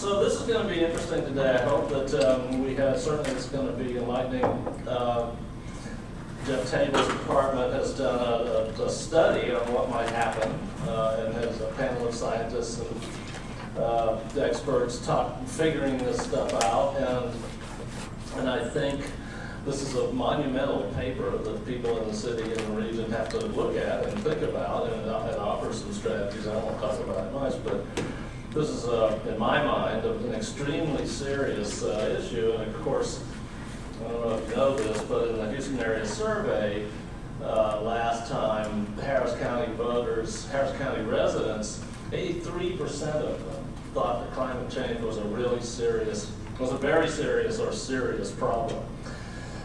So this is going to be interesting today. I hope that certainly it's going to be enlightening. Jeff Taebel's department has done a study on what might happen, and has a panel of scientists and experts figuring this stuff out. And I think this is a monumental paper that people in the city and the region have to look at and think about and offer some strategies. I won't talk about it much, but this is, in my mind, an extremely serious issue. And of course, I don't know if you know this, but in the Houston area survey last time, Harris County residents, 83% of them thought that climate change was a very serious or serious problem.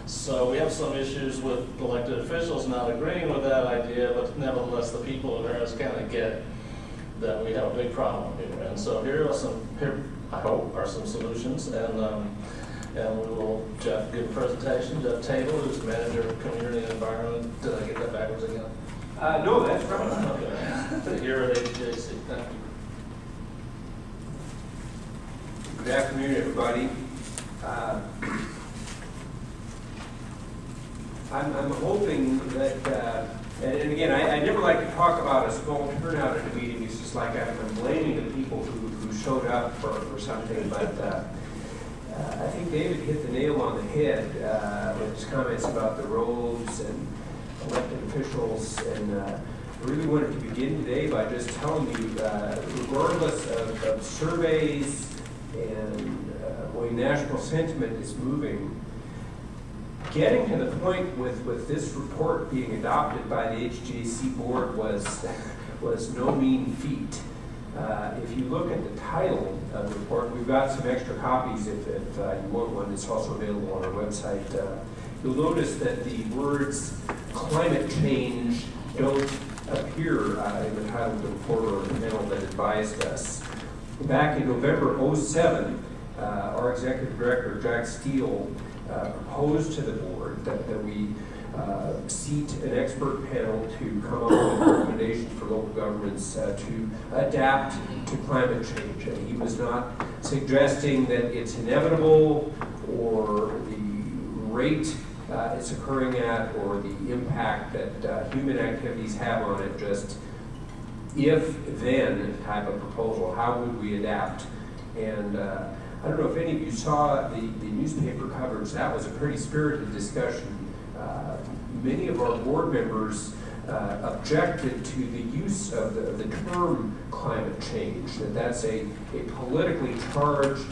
So we have some issues with elected officials not agreeing with that idea, but nevertheless the people of Harris County get that we have a big problem here. And so here I hope are some solutions, and we will, Jeff, give a presentation. Jeff Taebel, who's Manager of Community and Environment. Did I get that backwards again? No, that's right. Okay. Here at H-GAC. Thank you. Good afternoon, everybody. I'm hoping that, and again, I never like to talk about a small turnout at a meeting. It's just like I'm blaming the people who showed up for something, but I think David hit the nail on the head with his comments about the roads and elected officials, and I really wanted to begin today by just telling you, regardless of surveys and the way national sentiment is moving, getting to the point with this report being adopted by the H-GAC board was no mean feat. If you look at the title of the report, we've got some extra copies if you want one. It's also available on our website. You'll notice that the words climate change don't appear in the title of the report or the panel that advised us. Back in November '07, our executive director, Jack Steele, proposed to the board that we seat an expert panel to come up with recommendations for local governments to adapt to climate change. And he was not suggesting that it's inevitable or the rate it's occurring at or the impact that human activities have on it, just if-then type of proposal. How would we adapt? And I don't know if any of you saw the newspaper coverage. That was a pretty spirited discussion. Many of our board members objected to the use of the term climate change, that's a politically charged,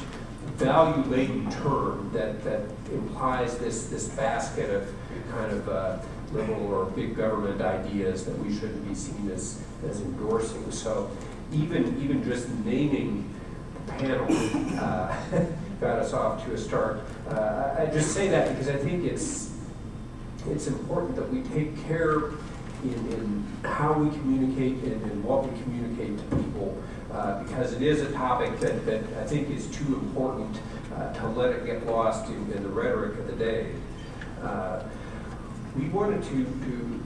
value-laden term that implies this basket of kind of liberal or big government ideas that we shouldn't be seen as endorsing. So even just naming panel got us off to a start. I just say that because I think it's important that we take care in how we communicate and what we communicate to people, because it is a topic that I think is too important to let it get lost in the rhetoric of the day. We wanted to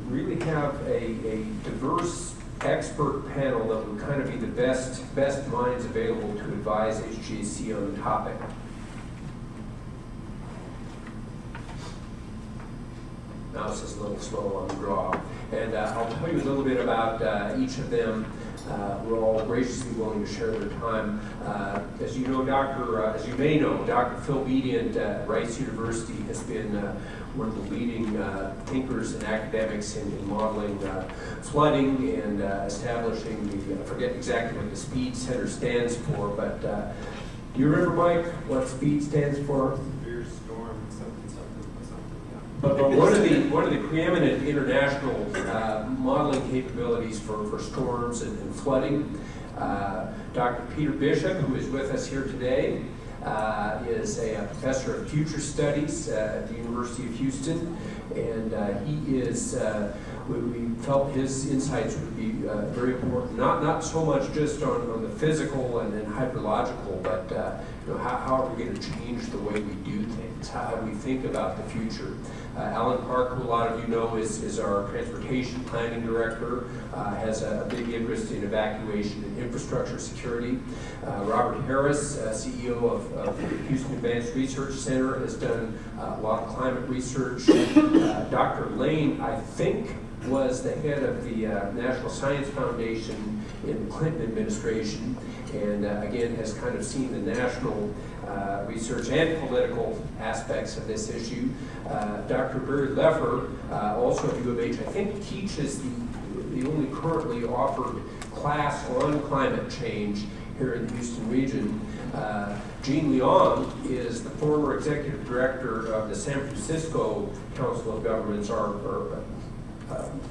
really have a diverse expert panel that would kind of be the best minds available to advise H-GAC on the topic. Mouse is a little slow on the draw. And I'll tell you a little bit about each of them. We're all graciously willing to share their time. As you know, as you may know, Dr. Phil Bedient at Rice University has been one of the leading thinkers and academics in modeling flooding and establishing I forget exactly what the SPEED Center stands for, but do you remember, Mike, what SPEED stands for? Severe storm, something. But one of the preeminent international modeling capabilities for storms and flooding. Dr. Peter Bishop, who is with us here today, is a professor of future studies at the University of Houston, and he is we felt his insights would be very important, not so much just on the physical and hydrological, but how are we going to change the way we do things, how we think about the future. Alan Park, who a lot of you know is our transportation planning director, has a big interest in evacuation and infrastructure security. Robert Harris, CEO of the Houston Advanced Research Center, has done a lot of climate research. Dr. Lane, I think, was the head of the National Science Foundation in the Clinton administration, and again has kind of seen the national research and political aspects of this issue. Dr. Barry Leffer, also at U of H, I think teaches the only currently offered class on climate change here in the Houston region. Jean Leong is the former executive director of the San Francisco Council of Governments, our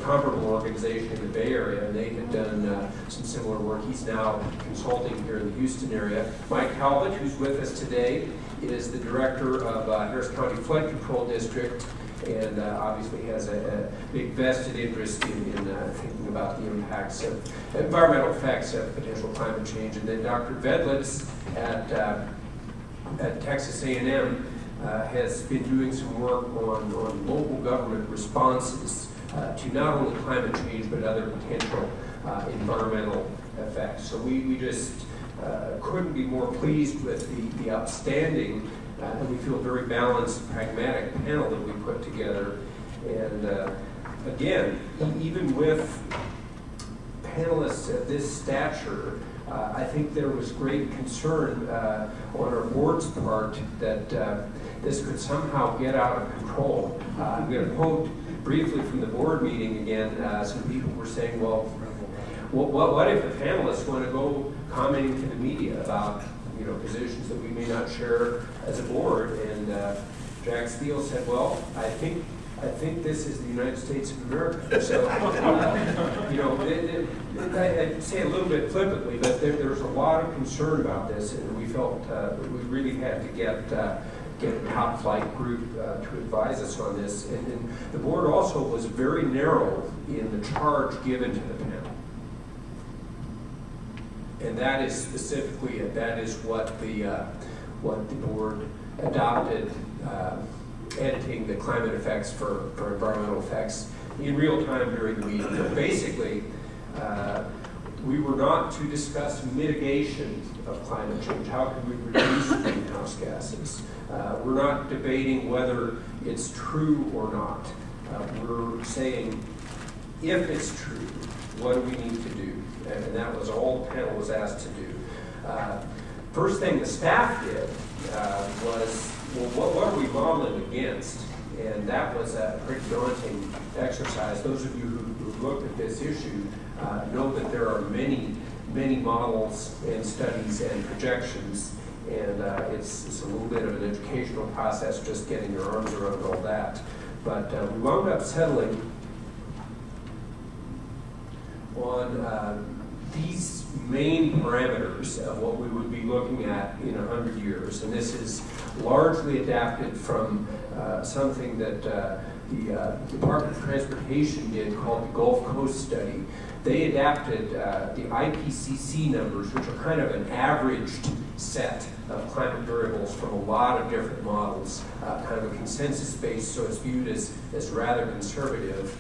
comparable organization in the Bay Area, and they had done some similar work. He's now consulting here in the Houston area. Mike Talbot, who's with us today, is the director of Harris County Flood Control District, and obviously has a big vested interest in thinking about the impacts of environmental effects of potential climate change. And then Dr. Vedlitz at Texas A&M has been doing some work on local government responses to not only climate change but other potential environmental effects. So we just couldn't be more pleased with the outstanding and we feel very balanced, pragmatic panel that we put together. And again, even with panelists of this stature, I think there was great concern on our board's part that this could somehow get out of control. I'm going to quote briefly from the board meeting again. Some people were saying, well, what if the panelists want to go commenting to the media about positions that we may not share as a board? And Jack Steele said, well, I think this is the United States of America. So, I'd say a little bit flippantly, but there's a lot of concern about this, and we felt we really had to get a top flight group to advise us on this. And the board also was very narrow in the charge given to the panel. And that is specifically that is what the board adopted, editing the climate effects for environmental effects in real time during the meeting. So basically, we were not to discuss mitigation of climate change. How can we reduce greenhouse gases? We're not debating whether it's true or not. We're saying, if it's true, what do we need to do? And that was all the panel was asked to do. First thing the staff did was, well, what are we modeling against? And that was a pretty daunting exercise. Those of you who looked at this issue know that there are many models and studies and projections, and it's a little bit of an educational process just getting your arms around all that. But we wound up settling on these main parameters of what we would be looking at in 100 years. And this is largely adapted from something that the Department of Transportation did called the Gulf Coast Study. They adapted the IPCC numbers, which are kind of an averaged set of climate variables from a lot of different models, kind of a consensus base, so it's viewed as rather conservative.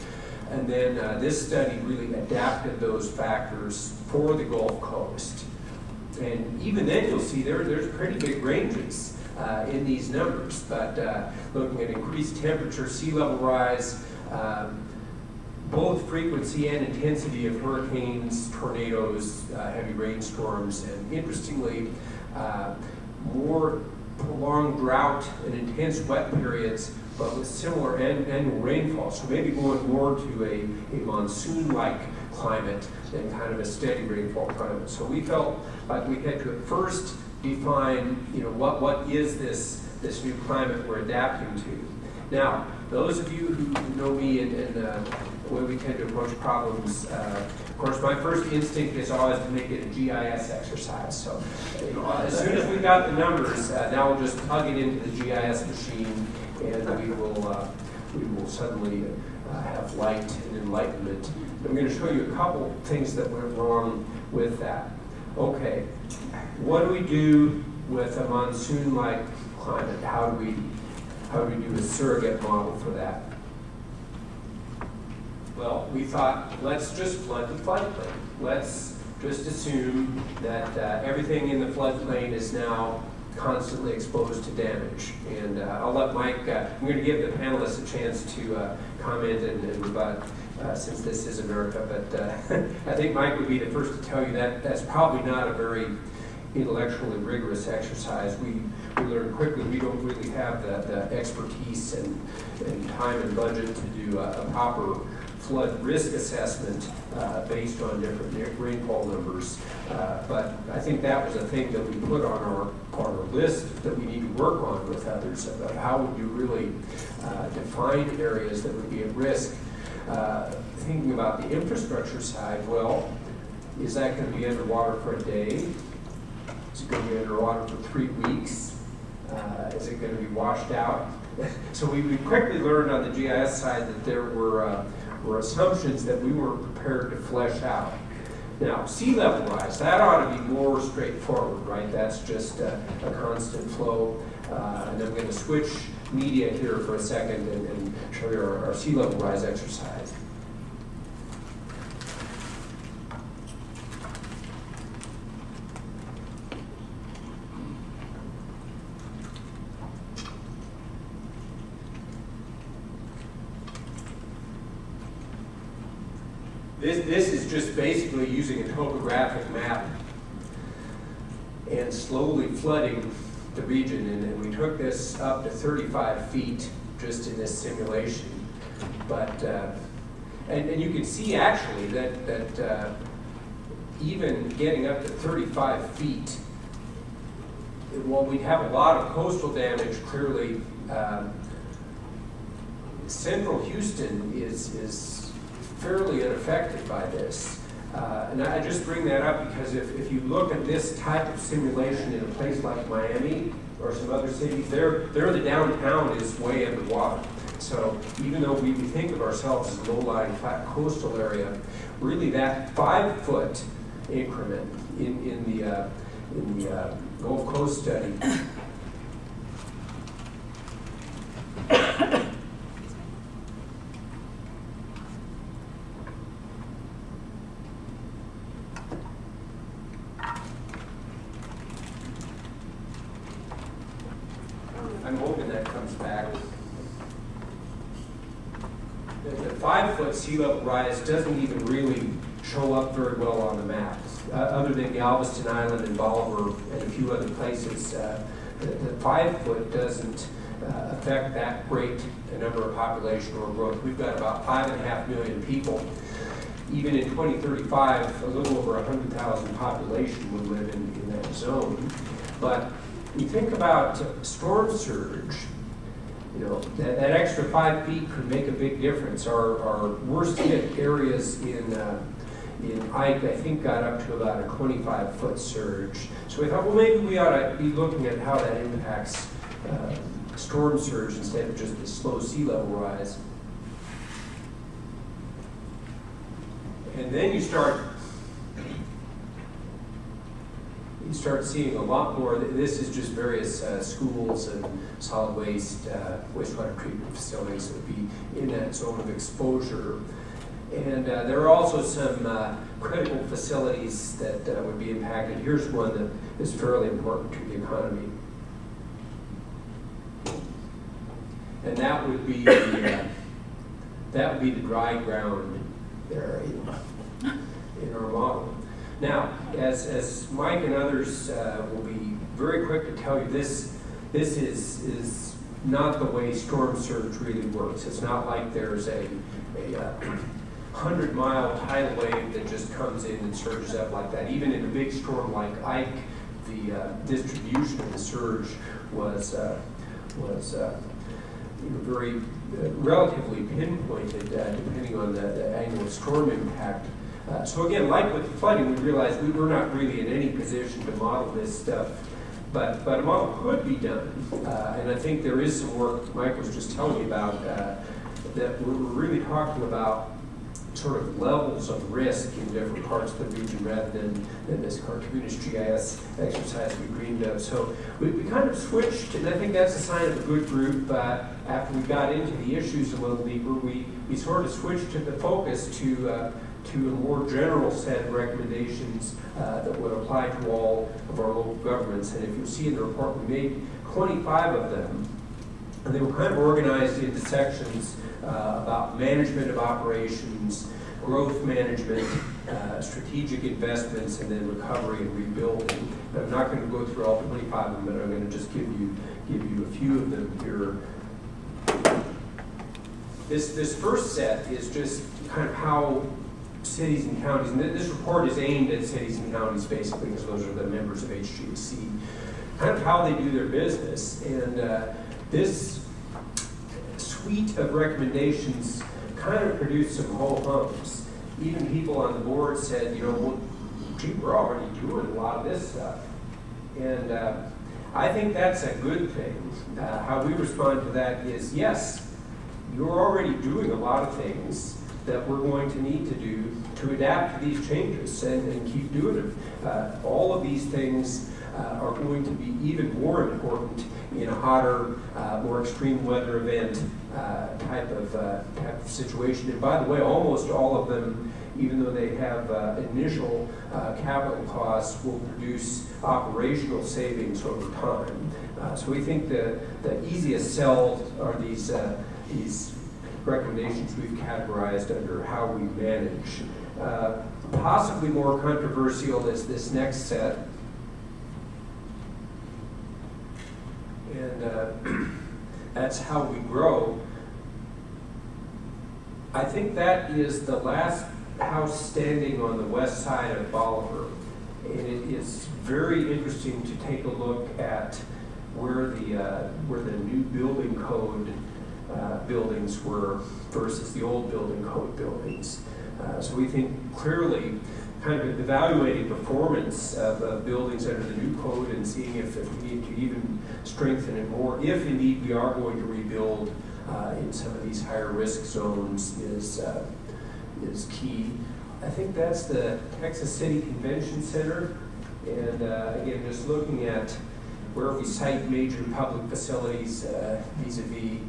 And then this study really adapted those factors for the Gulf Coast. And even then you'll see there's pretty big ranges in these numbers, but looking at increased temperature, sea level rise, both frequency and intensity of hurricanes, tornadoes, heavy rainstorms, and interestingly, more prolonged drought and intense wet periods, but with similar annual rainfall. So maybe going more to a monsoon-like climate than kind of a steady rainfall climate. So we felt like we had to at first define, what is this new climate we're adapting to. Now, those of you who know me and the way we tend to approach problems, of course, my first instinct is always to make it a GIS exercise. So, as soon as we got the numbers, now we'll just plug it into the GIS machine, and we will we will suddenly have light and enlightenment. I'm going to show you a couple things that went wrong with that. Okay, what do we do with a monsoon-like climate? How do we do a surrogate model for that? Well, we thought, let's just flood the floodplain. Let's just assume that everything in the floodplain is now constantly exposed to damage. And I'll let Mike, I'm going to give the panelists a chance to comment and rebut since this is America, but I think Mike would be the first to tell you that that's probably not a very intellectually rigorous exercise. We learn quickly we don't really have the expertise and time and budget to do a proper flood risk assessment based on different rainfall numbers. But I think that was a thing that we put on our list that we need to work on with others about how would you really define areas that would be at risk. Thinking about the infrastructure side, well, is that going to be underwater for a day? Is it going to be underwater for 3 weeks? Is it going to be washed out? So we quickly learned on the GIS side that there were assumptions that we weren't prepared to flesh out. Now, sea level rise, that ought to be more straightforward, right? That's just a constant flow. And I'm going to switch media here for a second and show you our sea level rise exercise. This is just basically using a topographic map and slowly flooding the region. And we took this up to 35 feet just in this simulation. But, and you can see actually that even getting up to 35 feet, while we'd have a lot of coastal damage, clearly central Houston is fairly unaffected by this. And I just bring that up because if you look at this type of simulation in a place like Miami or some other cities, there the downtown is way underwater. So even though we think of ourselves as a low-lying flat coastal area, really that 5-foot increment in the Gulf Coast study I'm hoping that comes back. The 5-foot sea level rise doesn't even really show up very well on the map. Other than Galveston Island and Bolivar and a few other places, the 5-foot doesn't affect that great a number of population or growth. We've got about 5.5 million people. Even in 2035, a little over 100,000 population would live in that zone. But you think about storm surge, you know, that extra 5 feet could make a big difference. Our worst hit areas in Ike, I think, got up to about a 25-foot surge. So we thought, well, maybe we ought to be looking at how that impacts storm surge instead of just the slow sea level rise. And then you start seeing a lot more. This is just various schools and solid waste, wastewater treatment facilities that would be in that zone of exposure. And there are also some critical facilities that would be impacted. Here's one that is fairly important to the economy. And that would be the dry ground area in our model. Now, as Mike and others will be very quick to tell you, this is not the way storm surge really works. It's not like there's a 100-mile tidal wave that just comes in and surges up like that. Even in a big storm like Ike, the distribution of the surge was very relatively pinpointed depending on the angle of storm impact. So again, like with the flooding, we realized we were not really in any position to model this stuff, but a model could be done. And I think there is some work Mike was just telling me about that we're really talking about sort of levels of risk in different parts of the region rather than this cartoonish GIS exercise we dreamed of. So we kind of switched, and I think that's a sign of a good group. After we got into the issues a little deeper, we sort of switched to the focus to a more general set of recommendations that would apply to all of our local governments. And if you see in the report, we made 25 of them, and they were kind of organized into sections about management of operations, growth management, strategic investments, and then recovery and rebuilding. And I'm not going to go through all 25 of them, but I'm going to just give you a few of them here. This first set is just kind of how cities and counties, and this report is aimed at cities and counties basically, because those are the members of H-GAC, kind of how they do their business. And this suite of recommendations kind of produced some ho-hums. Even people on the board said, you know, well, gee, we're already doing a lot of this stuff. And I think that's a good thing. How we respond to that is, yes, you're already doing a lot of things that we're going to need to do to adapt to these changes and keep doing them. All of these things are going to be even more important in a hotter, more extreme weather event type of situation. And by the way, almost all of them, even though they have initial capital costs, will produce operational savings over time. So we think the easiest sell are these recommendations we've categorized under how we manage. Possibly more controversial is this next set. And that's how we grow. I think that is the last house standing on the west side of Bolivar. And it is very interesting to take a look at where the new building code buildings were versus the old building code buildings. So we think clearly kind of evaluating performance of buildings under the new code and seeing if we need to even strengthen it more, if indeed we are going to rebuild in some of these higher risk zones, is key. I think that's the Texas City Convention Center. And again, just looking at where we cite major public facilities vis-a-vis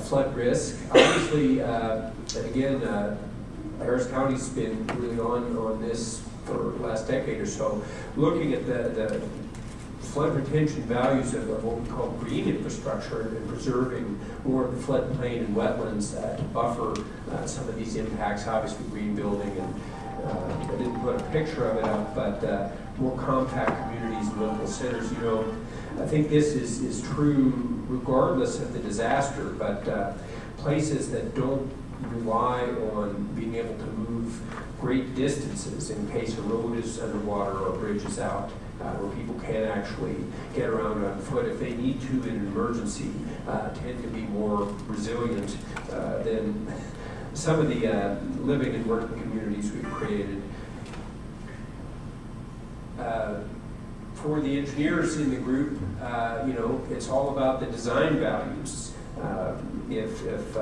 flood risk. Obviously, again, Harris County's been really on this for the last decade or so, looking at the flood retention values of what we call green infrastructure and preserving more of the floodplain and wetlands to buffer some of these impacts. Obviously, green building, and I didn't put a picture of it up, but more compact communities and local centers. You know, I think this is true regardless of the disaster, but places that don't rely on being able to move great distances in case a road is underwater or a bridge is out, where people can't actually get around on foot if they need to in an emergency, tend to be more resilient than some of the living and working communities we've created. For the engineers in the group, you know, it's all about the design values. If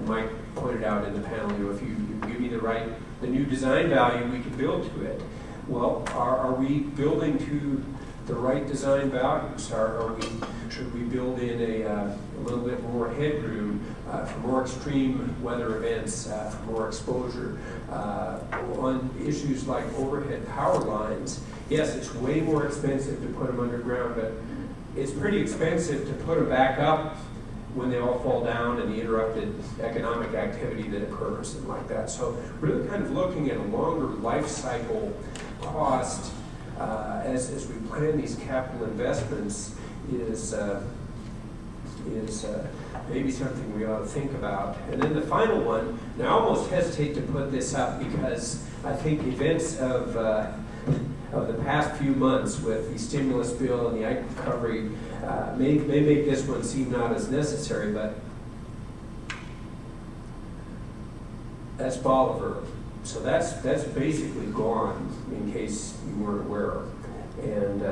Mike pointed out in the panel, you know, if you give me the new design value, we can build to it. Well, are we building to the right design values? Should we build in a little bit more headroom for more extreme weather events, for more exposure? On issues like overhead power lines, yes, it's way more expensive to put them underground, but it's pretty expensive to put them back up when they all fall down and the interrupted economic activity that occurs and like that. So really kind of looking at a longer life cycle cost as we plan these capital investments is maybe something we ought to think about. And then the final one, and I almost hesitate to put this up because I think events of the past few months with the stimulus bill and the ag recovery may make this one seem not as necessary, but that's Bolivar. So that's basically gone, in case you weren't aware. And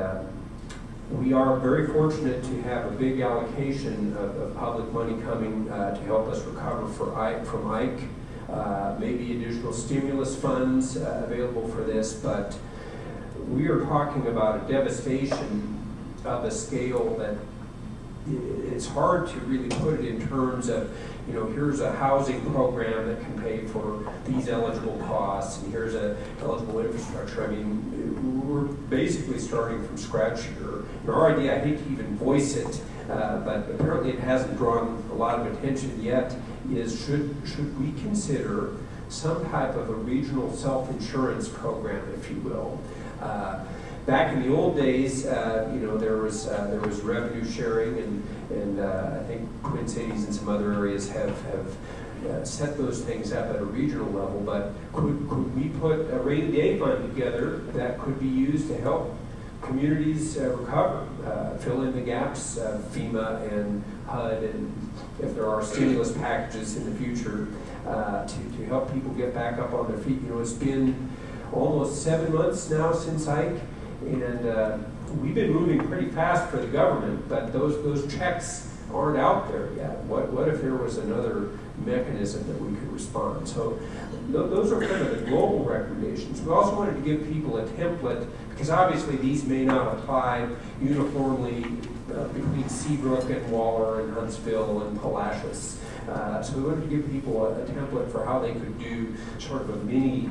we We are very fortunate to have a big allocation of public money coming to help us recover from Ike. Maybe additional stimulus funds available for this, but we are talking about a devastation of a scale that it's hard to really put it in terms of, you know, here's a housing program that can pay for these eligible costs, and here's a eligible infrastructure. I mean, we're basically starting from scratch here. And our idea, I hate to even voice it, but apparently it hasn't drawn a lot of attention yet, is should we consider some type of a regional self-insurance program, if you will. Back in the old days, you know, there was revenue sharing, and I think Twin Cities and some other areas have set those things up at a regional level. But could we put a rainy day fund together that could be used to help communities recover, fill in the gaps, FEMA and HUD, and if there are stimulus packages in the future to help people get back up on their feet? You know, it's been almost 7 months now since Ike. And we've been moving pretty fast for the government, but those checks aren't out there yet. What if there was another mechanism that we could respond? So those are kind of the global recommendations. We also wanted to give people a template, because obviously these may not apply uniformly between Seabrook and Waller and Huntsville and Palacios. So we wanted to give people a template for how they could do sort of a mini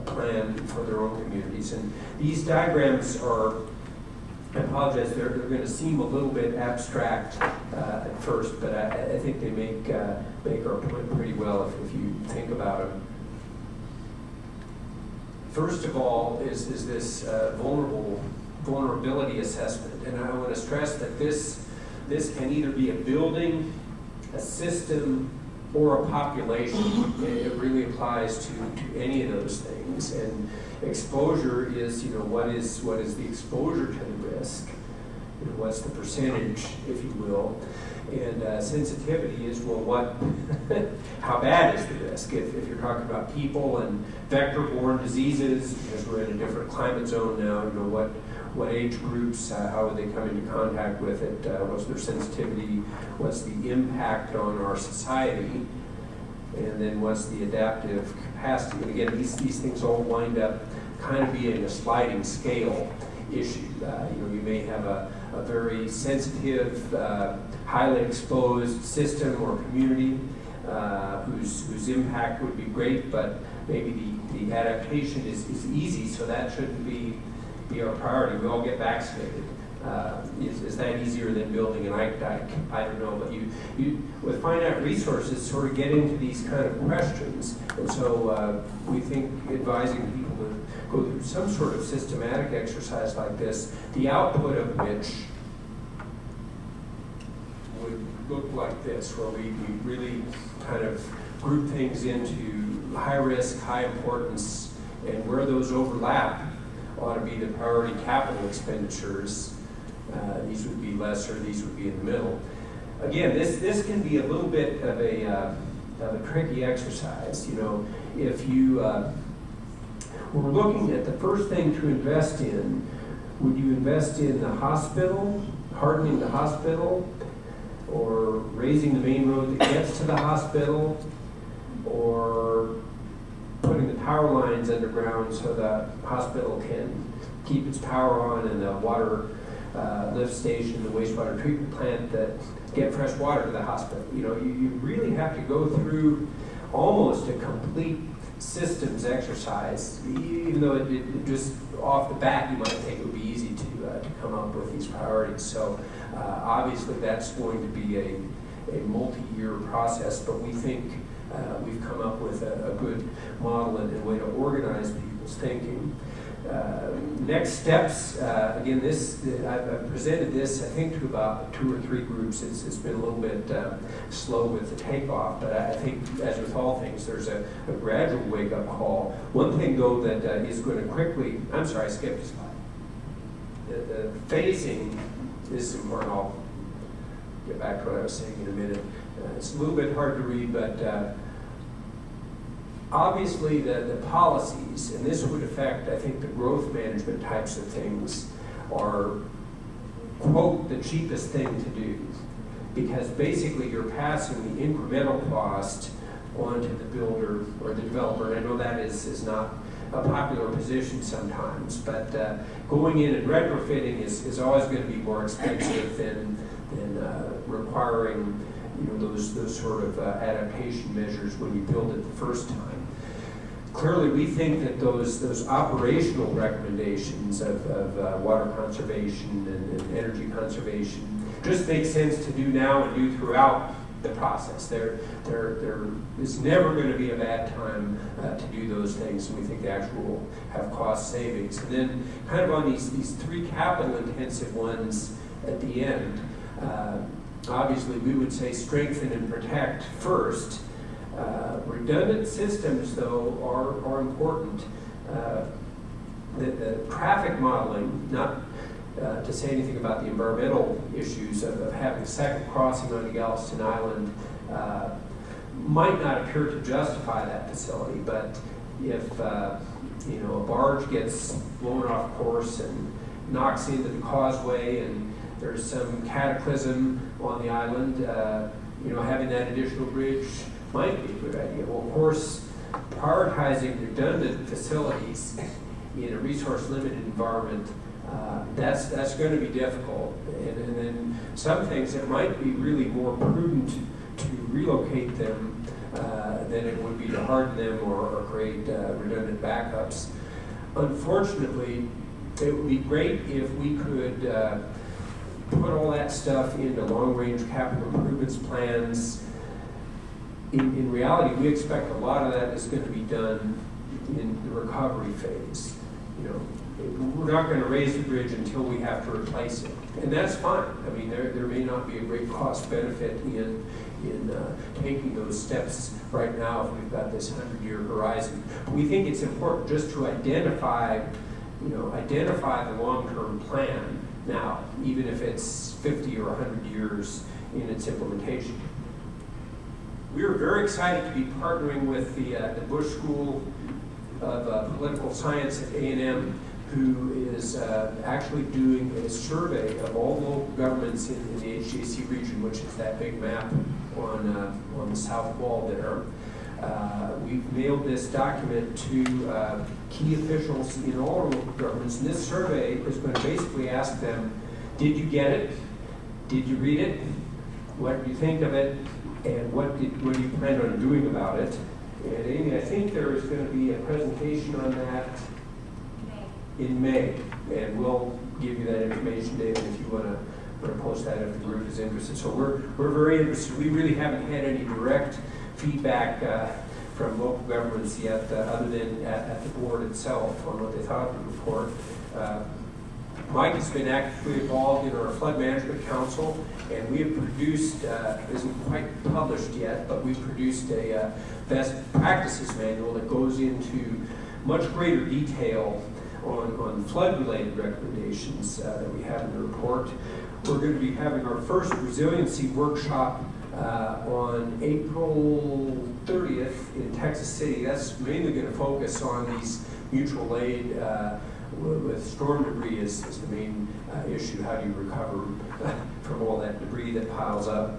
plan for their own communities. And these diagrams are, I apologize, they're going to seem a little bit abstract at first, but I think they make our point pretty well if you think about them. First of all is this vulnerability assessment, and I want to stress that this can either be a building, a system, or a population. It really applies to any of those things. And exposure is, you know, what is the exposure to the risk? You know, what's the percentage, if you will? And sensitivity is, well, how bad is the risk? If you're talking about people and vector-borne diseases, because we're in a different climate zone now, you know, what age groups, how would they come into contact with it, what's their sensitivity, what's the impact on our society, and then what's the adaptive capacity. And again, these things all wind up kind of being a sliding scale issue. You know, you may have a very sensitive, highly exposed system or community whose impact would be great, but maybe the adaptation is easy, so that shouldn't be our priority. We all get vaccinated. Is that easier than building an Ike dike? I don't know, but you with finite resources sort of get into these kind of questions, and so we think advising people to go through some sort of systematic exercise like this, the output of which would look like this, where we really kind of group things into high risk, high importance, and where those overlap ought to be the priority capital expenditures. These would be lesser, these would be in the middle. Again, this can be a little bit of a tricky exercise. You know, if you we're looking at the first thing to invest in, would you invest in the hospital, hardening the hospital, or raising the main road that gets to the hospital, or putting the power lines underground so the hospital can keep its power on, and the water lift station, the wastewater treatment plant that get fresh water to the hospital? You know, you really have to go through almost a complete systems exercise, even though it just off the bat you might think it would be easy to come up with these priorities. So obviously that's going to be a multi-year process, but we think we've come up with a good model and a way to organize people's thinking. Next steps, again, I've presented this, I think, to about 2 or 3 groups. It's been a little bit slow with the takeoff, but I think, as with all things, there's a gradual wake-up call. One thing, though, that is going to quickly, I'm sorry, I skipped a slide. The phasing is important. I'll get back to what I was saying in a minute. It's a little bit hard to read, but obviously the policies, and this would affect, I think, the growth management types of things, are quote, the cheapest thing to do, because basically you're passing the incremental cost onto the builder or the developer. And I know that is not a popular position sometimes, but going in and retrofitting is always going to be more expensive than requiring, you know, those sort of adaptation measures when you build it the first time. Clearly, we think that those operational recommendations of water conservation and energy conservation just make sense to do now and do throughout the process. There is never going to be a bad time to do those things, and we think they actually will have cost savings. And then kind of on these three capital intensive ones at the end, obviously we would say strengthen and protect first. Redundant systems, though, are important. The traffic modeling, not to say anything about the environmental issues of having a second crossing onto Galveston Island, might not appear to justify that facility. But if you know, a barge gets blown off course and knocks into the causeway, and there's some cataclysm on the island, you know, having that additional bridge might be a good idea. Well, of course, prioritizing redundant facilities in a resource-limited environment, that's going to be difficult. And then some things, it might be really more prudent to relocate them than it would be to harden them or create redundant backups. Unfortunately, it would be great if we could put all that stuff into long-range capital improvements plans. In reality, we expect a lot of that is going to be done in the recovery phase. You know, we're not going to raise the bridge until we have to replace it, and that's fine. I mean, there may not be a great cost benefit in taking those steps right now if we've got this 100-year horizon. But we think it's important just to identify the long-term plan now, even if it's 50 or 100 years in its implementation. We are very excited to be partnering with the Bush School of Political Science at A&M, who is actually doing a survey of all local governments in the H-GAC region, which is that big map on the south wall there. We've mailed this document to key officials in all local governments, and this survey is going to basically ask them, did you get it? Did you read it? What do you think of it? And what do you plan on doing about it? And Amy, I think there is going to be a presentation on that in May, and we'll give you that information, David, if you want to post that if the group is interested. So we're very interested. We really haven't had any direct feedback from local governments yet, other than at the board itself on what they thought of the report. Mike has been actively involved in our Flood Management Council, and we have produced, isn't quite published yet, but we've produced a best practices manual that goes into much greater detail on flood-related recommendations that we have in the report. We're going to be having our first resiliency workshop on April 30th in Texas City. That's mainly going to focus on these mutual aid with storm debris is the main issue. How do you recover from all that debris that piles up?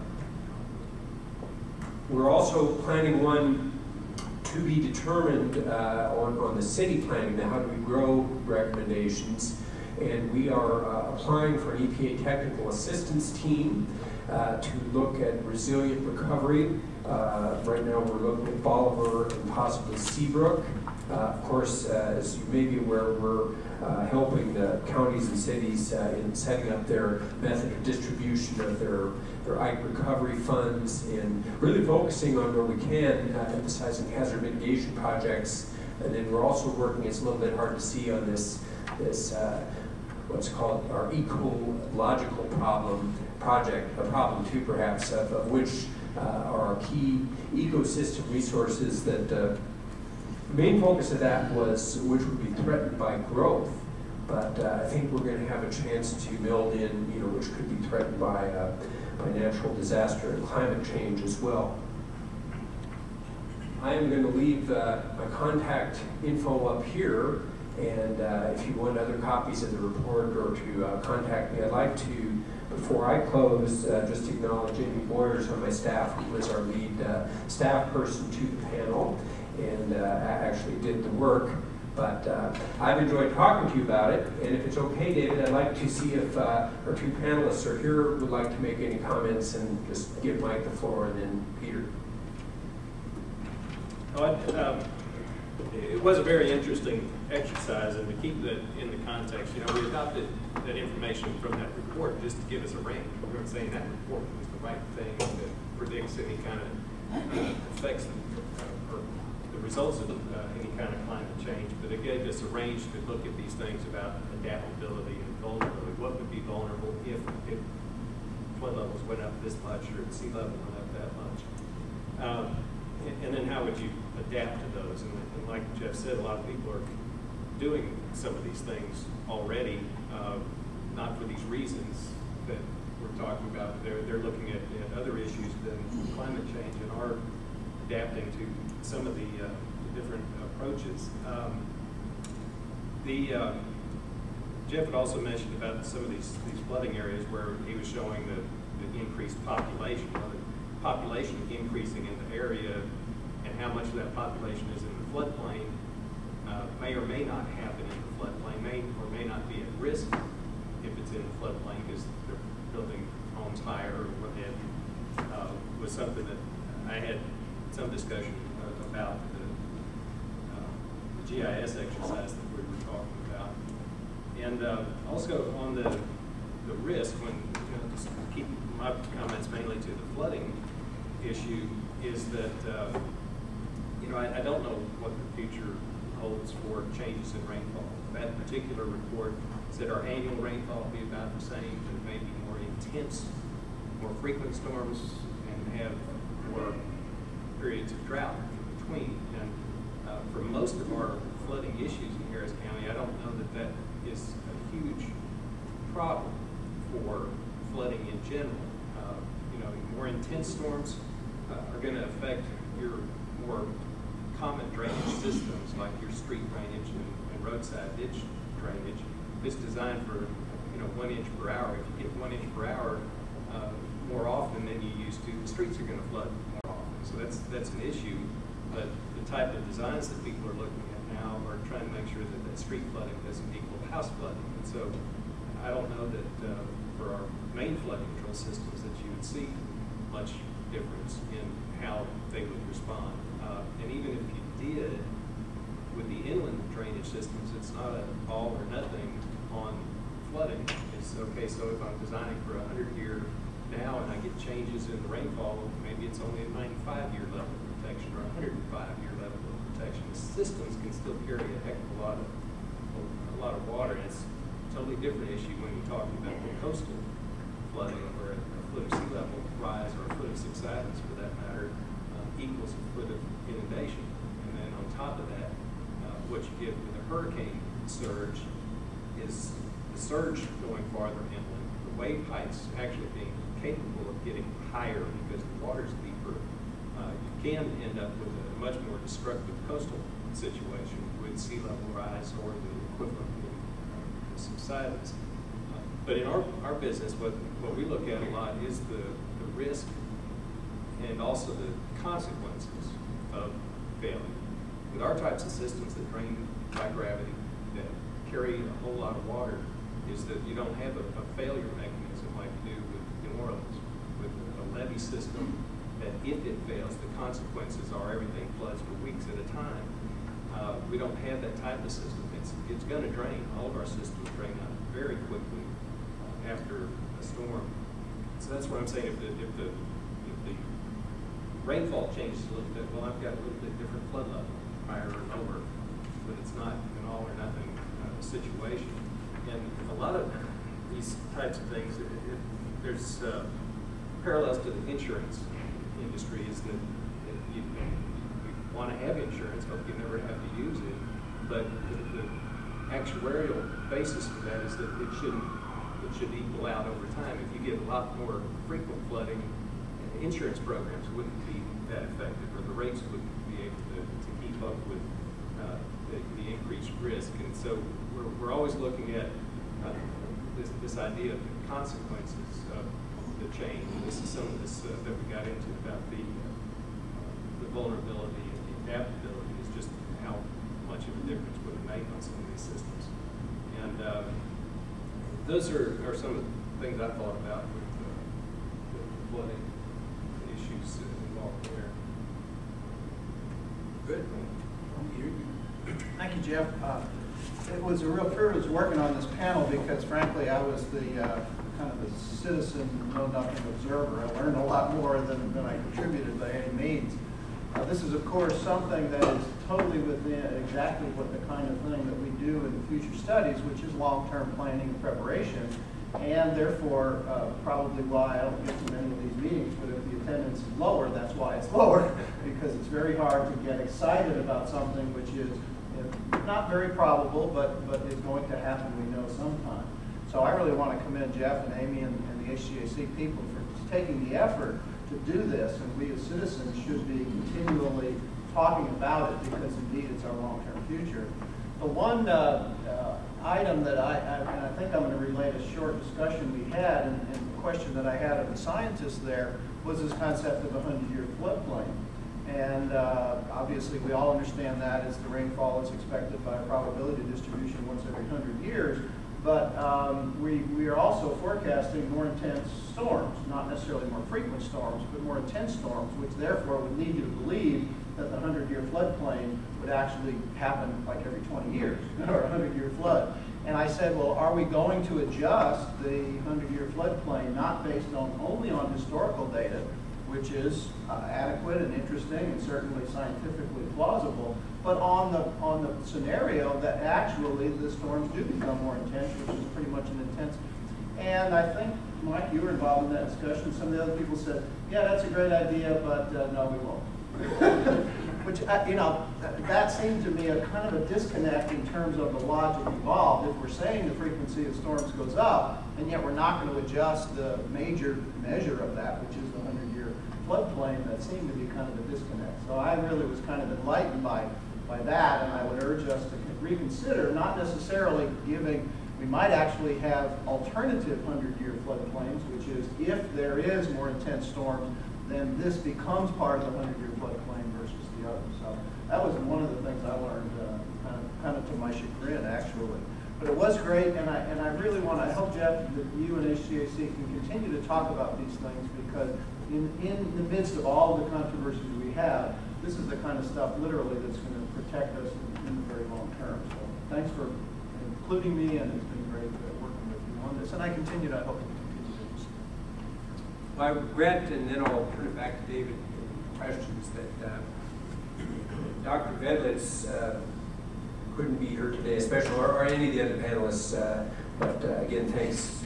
We're also planning one to be determined on the city planning, the how do we grow recommendations. And we are applying for an EPA technical assistance team to look at resilient recovery. Right now we're looking at Bolivar and possibly Seabrook. Of course, as you may be aware, we're helping the counties and cities in setting up their method of distribution of their Ike recovery funds, and really focusing on where we can, emphasizing hazard mitigation projects. And then we're also working, it's a little bit hard to see on this what's called our ecological project, a problem too perhaps, of which are our key ecosystem resources that the main focus of that was which would be threatened by growth, but I think we're going to have a chance to build in, which could be threatened by natural disaster and climate change as well. I am going to leave my contact info up here, And if you want other copies of the report or to contact me, I'd like to, before I close, just acknowledge Amy Boyers on my staff, who was our lead staff person to the panel and actually did the work. But I've enjoyed talking to you about it, and if it's okay, David, I'd like to see if our two panelists are here, would like to make any comments, and just give Mike the floor, and then Peter. It was a very interesting exercise, and to keep that in the context, you know, we adopted that information from that report just to give us a range. We weren't saying that report was the right thing that predicts any kind of effects or the results of any kind of climate change, but it gave us a range to look at these things about adaptability and vulnerability. What would be vulnerable if flood levels went up this much or sea level went up that much? And then how would you adapt to those? And like Jeff said, a lot of people are doing some of these things already, not for these reasons that we're talking about. They're looking at other issues than climate change and are adapting to some of the different approaches. Jeff had also mentioned about some of these flooding areas where he was showing the increased population. The population increasing in the area and how much of that population is in the floodplain may or may not happen in the floodplain, may or may not be at risk if it's in the floodplain because they're building homes higher or what have you, was something that I had some discussion about the GIS exercise that we were talking about. And also on the risk, when, you know, just keep my comments mainly to the flooding issue, is that, you know, I don't know what the future holds for changes in rainfall. That particular report said our annual rainfall will be about the same, but maybe more intense, more frequent storms, and have more periods of drought in between. And for most of our flooding issues in Harris County, I don't know that that is a huge problem for flooding in general. You know, more intense storms are going to affect your more common drainage systems like your street drainage and roadside ditch drainage. It's designed for, you know, 1 inch per hour. If you get 1 inch per hour more often than you used to, the streets are going to flood more often. So that's an issue. But the type of designs that people are looking at now are trying to make sure that that street flooding doesn't equal house flooding. And so I don't know that for our main flood control systems that you would see much difference in how they would respond. And even if you did, with the inland drainage systems, it's not an all or nothing on flooding. It's okay, so if I'm designing for a 100-year now and I get changes in the rainfall, maybe it's only a 95-year level of protection or a 105-year level of protection. The systems can still carry a heck of a lot of water, and it's a totally different issue when you're talking about the coastal flooding, where a foot of sea level rise or a foot of subsidence, for that matter, equals a foot of inundation. And then on top of that, what you get with a hurricane surge is the surge going farther inland, the wave heights actually being capable of getting higher because the water's deeper. You can end up with a much more destructive coastal situation with sea level rise or the equivalent of subsidence. But in our business, what we look at a lot is the risk and also the consequences of failure. With our types of systems that drain by gravity, that carry a whole lot of water, is that you don't have a failure mechanism like you do with New Orleans, with a levee system that if it fails, the consequences are everything floods for weeks at a time. We don't have that type of system. It's going to drain. All of our systems drain out very quickly after a storm. So that's what I'm saying. If the rainfall changes a little bit, well, I've got a little bit different flood level, higher or lower, but it's not an all or nothing situation. And a lot of these types of things, there's parallels to the insurance industry, is that you want to have insurance, but you never have to use it. But the actuarial basis for that is that it should equal out over time. If you get a lot more frequent flooding, insurance programs wouldn't be that effective, or the rates wouldn't be able to keep up with the the increased risk. And so we're always looking at this idea of the consequences of the change. And this is some of this that we got into about the vulnerability and the adaptability is just how much of a difference would it make on some of these systems. And those are some of the things I thought about with the flooding issues involved there. Good. Thank you, Jeff. It was a real privilege working on this panel because, frankly, I was the kind of a citizen, know-nothing observer. I learned a lot more than I contributed by any means. This is, of course, something that is totally within exactly what the kind of thing that we do in future studies, which is long-term planning and preparation, and therefore probably why I don't get to many of these meetings, but if the attendance is lower, that's why it's lower, because it's very hard to get excited about something which is not very probable, but is going to happen, we know, sometime. So I really want to commend Jeff and Amy and the H-GAC people for taking the effort to do this, and we as citizens should be continually talking about it because indeed it's our long-term future. The one item that I think I'm going to relate a short discussion we had and the question that I had of the scientists there was this concept of a 100-year floodplain. And obviously we all understand that as the rainfall is expected by a probability distribution once every 100 years. But we are also forecasting more intense storms, not necessarily more frequent storms, but more intense storms, which therefore would lead you to believe that the 100-year floodplain would actually happen like every 20 years, or a 100-year flood. And I said, well, are we going to adjust the 100-year floodplain not based only on historical data, which is adequate and interesting and certainly scientifically plausible, but on the scenario that actually the storms do become more intense, which is pretty much an intense. And I think, Mike, you were involved in that discussion. Some of the other people said, yeah, that's a great idea, but no, we won't. Which, you know, that seemed to me a kind of a disconnect in terms of the logic involved. If we're saying the frequency of storms goes up, and yet we're not going to adjust the major measure of that, which is the 100-year floodplain, that seemed to be kind of a disconnect. So I really was kind of enlightened by that, and I would urge us to reconsider, not necessarily giving, we might actually have alternative 100-year floodplains, which is if there is more intense storms, then this becomes part of the 100-year floodplain versus the other. So that was one of the things I learned kind of to my chagrin, actually. But it was great, and I really want to, I hope, Jeff, that you and H-GAC can continue to talk about these things, because in the midst of all the controversies we have, this is the kind of stuff literally that's going to protect us in the very long term. So thanks for including me, and it's been great working with you on this. And I hope to continue to do this. Well, I regret, and then I'll turn it back to David in questions, that Dr. Vedlitz couldn't be here today, especially, or any of the other panelists. But again, thanks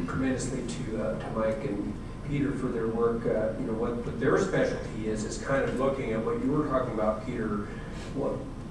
tremendously to Mike and Peter for their work. You know, what their specialty is kind of looking at what you were talking about, Peter.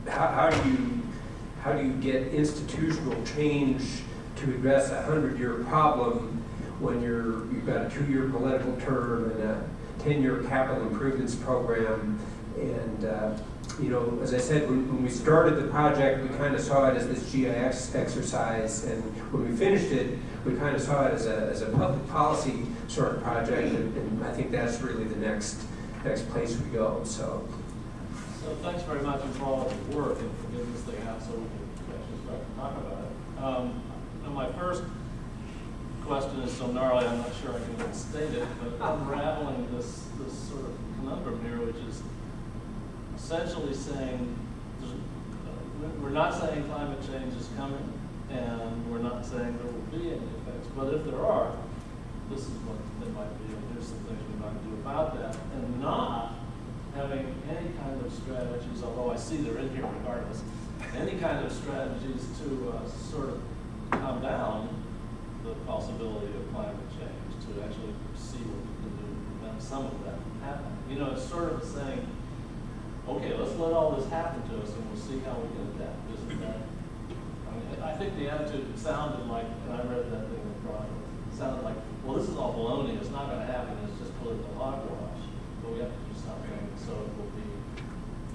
How do you get institutional change to address a 100-year problem when you've got a 2-year political term and a 10-year capital improvements program? And you know, as I said, when we started the project, we kind of saw it as this GIS exercise, and when we finished it, we kind of saw it as a public policy sort of project, and I think that's really the next place we go. So thanks very much for all of your work and for getting this thing out so we can actually start to talk about it. Now my first question is so gnarly, I'm not sure I can state it, but unraveling this sort of conundrum here, which is essentially saying we're not saying climate change is coming, and we're not saying there will be any effects, but if there are, this is what they might be, and here's some things we might do about that, and not having any kind of strategies, although I see they're in here regardless, any kind of strategies to sort of calm down the possibility of climate change, to actually see what we can do to prevent some of that from happening. You know, it's sort of saying, okay, let's let all this happen to us and we'll see how we can adapt. Isn't that? I mean, I think the attitude sounded like, and I read that thing in the drawing, it sounded like, well, this is all baloney, it's not going to happen, it's just political hogwash. But we have to do something, so it will be,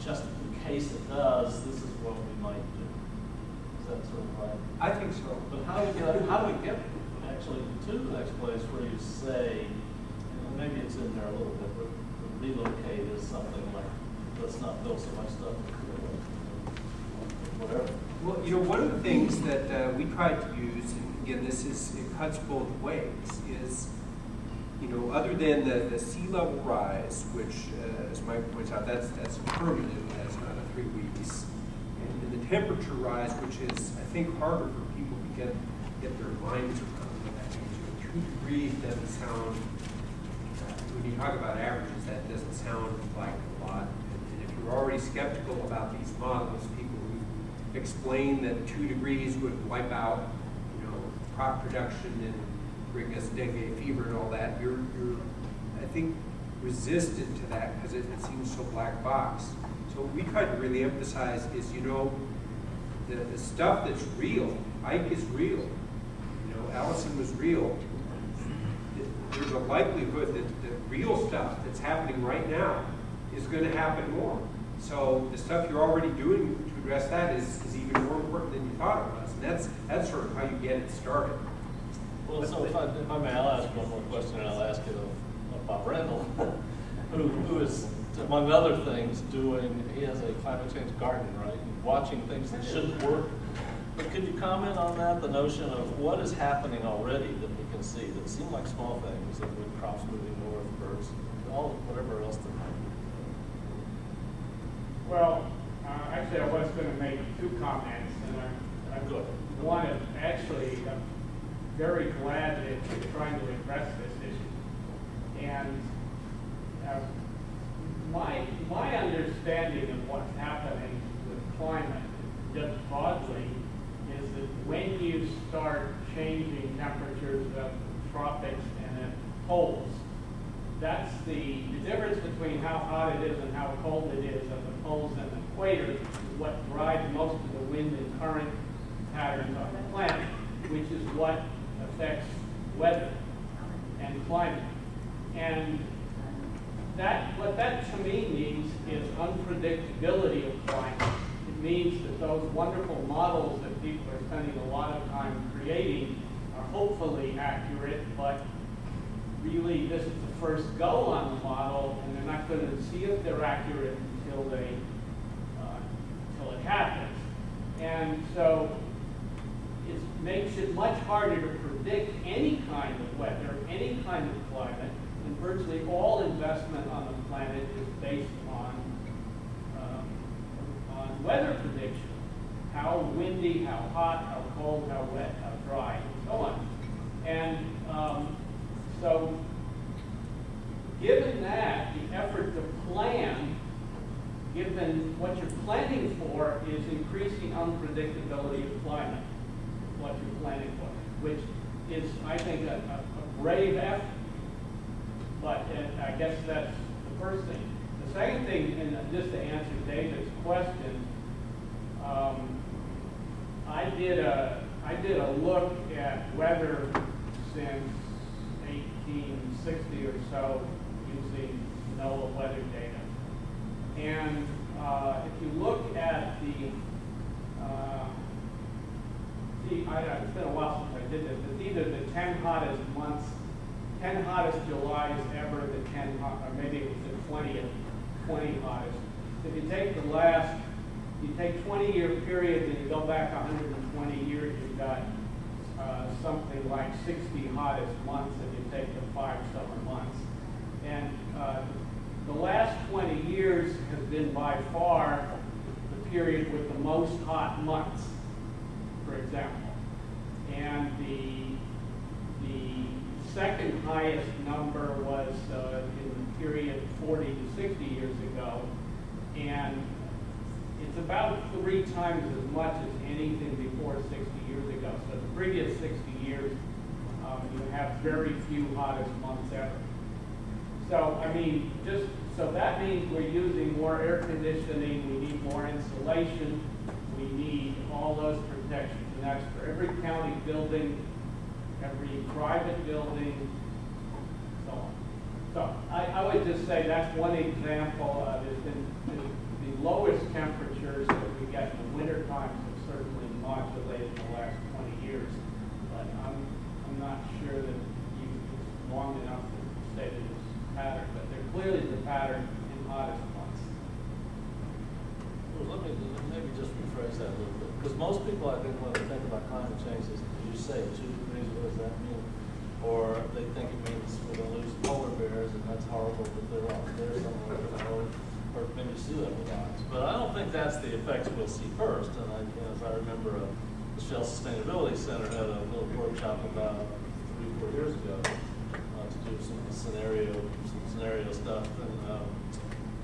just in case it does, this is what we might actually to the next place where you say, and maybe it's in there a little bit, but relocate is something like, let's not build so much stuff, whatever. Well, you know, one of the things that we tried to use, and again, it cuts both ways, is, you know, other than the sea level rise, which, as Mike points out, that's permanent, that's not a 3 weeks, and the temperature rise, which is, I think, harder for people to get their minds around. That means, 2 degrees doesn't sound, when you talk about averages, that doesn't sound like a lot. And if you're already skeptical about these models, people who explain that 2 degrees would wipe out, you know, crop production and bring us dengue fever and all that, you're I think, resistant to that because it seems so black box. So what we tried to really emphasize is, you know, the stuff that's real. Ike is real. You know, Allison was real. There's a likelihood that the real stuff that's happening right now is going to happen more. So the stuff you're already doing to address that is even more important than you thought it was. And that's sort of how you get it started. Well, so if I may, I'll ask one more question, and I'll ask it of Bob Randall, who is, among other things, he has a climate change garden, right? And watching things that shouldn't work. But could you comment on that, the notion of what is happening already that we can see that seem like small things, that with crops moving north, birds, whatever else there might be? Well, actually, I was going to make 2 comments, and I want to actually. Very glad that you're trying to address this issue. And my understanding of what's happening with climate, just broadly, is that when you start changing temperatures of the tropics and the poles, that's the difference between how hot it is and how cold it is at the poles and the equator is what drives most of the wind and current patterns on the planet, which is what affects weather and climate. And what that to me means is unpredictability of climate. It means that those wonderful models that people are spending a lot of time creating are hopefully accurate, but really this is the first go on the model, and they're not going to see if they're accurate until it happens. And so it makes it much harder to predict any kind of weather, any kind of climate, and virtually all investment on the planet is based on weather prediction. How windy, how hot, how cold, how wet, how dry, and so on. And so given that, the effort to plan, given what you're planning for, is increasing unpredictability of climate, what you're planning for, which is, I think, a brave effort. But I guess that's the first thing. The second thing, and just to answer David's question, I did a look at weather since 1860 or so using NOAA weather data. And if you look at it's been a while since I did this, but either the 10 hottest months, 10 hottest Julys ever, the 10 hot, or maybe it was the 20 hottest. If you take you take 20-year period and you go back 120 years, you've got something like 60 hottest months if you take the 5 summer months. And the last 20 years has been by far the period with the most hot months, for example. And the second highest number was in the period 40 to 60 years ago. And it's about 3 times as much as anything before 60 years ago. So the previous 60 years, you have very few hottest months ever. So, I mean, so that means we're using more air conditioning, we need more insulation, we need all those protections. And that's for every county building, every private building, so on. So I would just say that's one example. There's been the lowest temperatures that we get in the winter times have certainly modulated in the last 20 years. But I'm not pattern in hottest months. Well, let me maybe just rephrase that a little bit, because most people, I think, when they think about climate change, as you say, 2 degrees, what does that mean? Or they think it means we're going to lose polar bears, and that's horrible, but they're out there somewhere, or maybe sea level rise. But I don't think that's the effects we'll see first. And as I remember, the Shell Sustainability Center had a little workshop about 3 or 4 years ago to do some scenario stuff,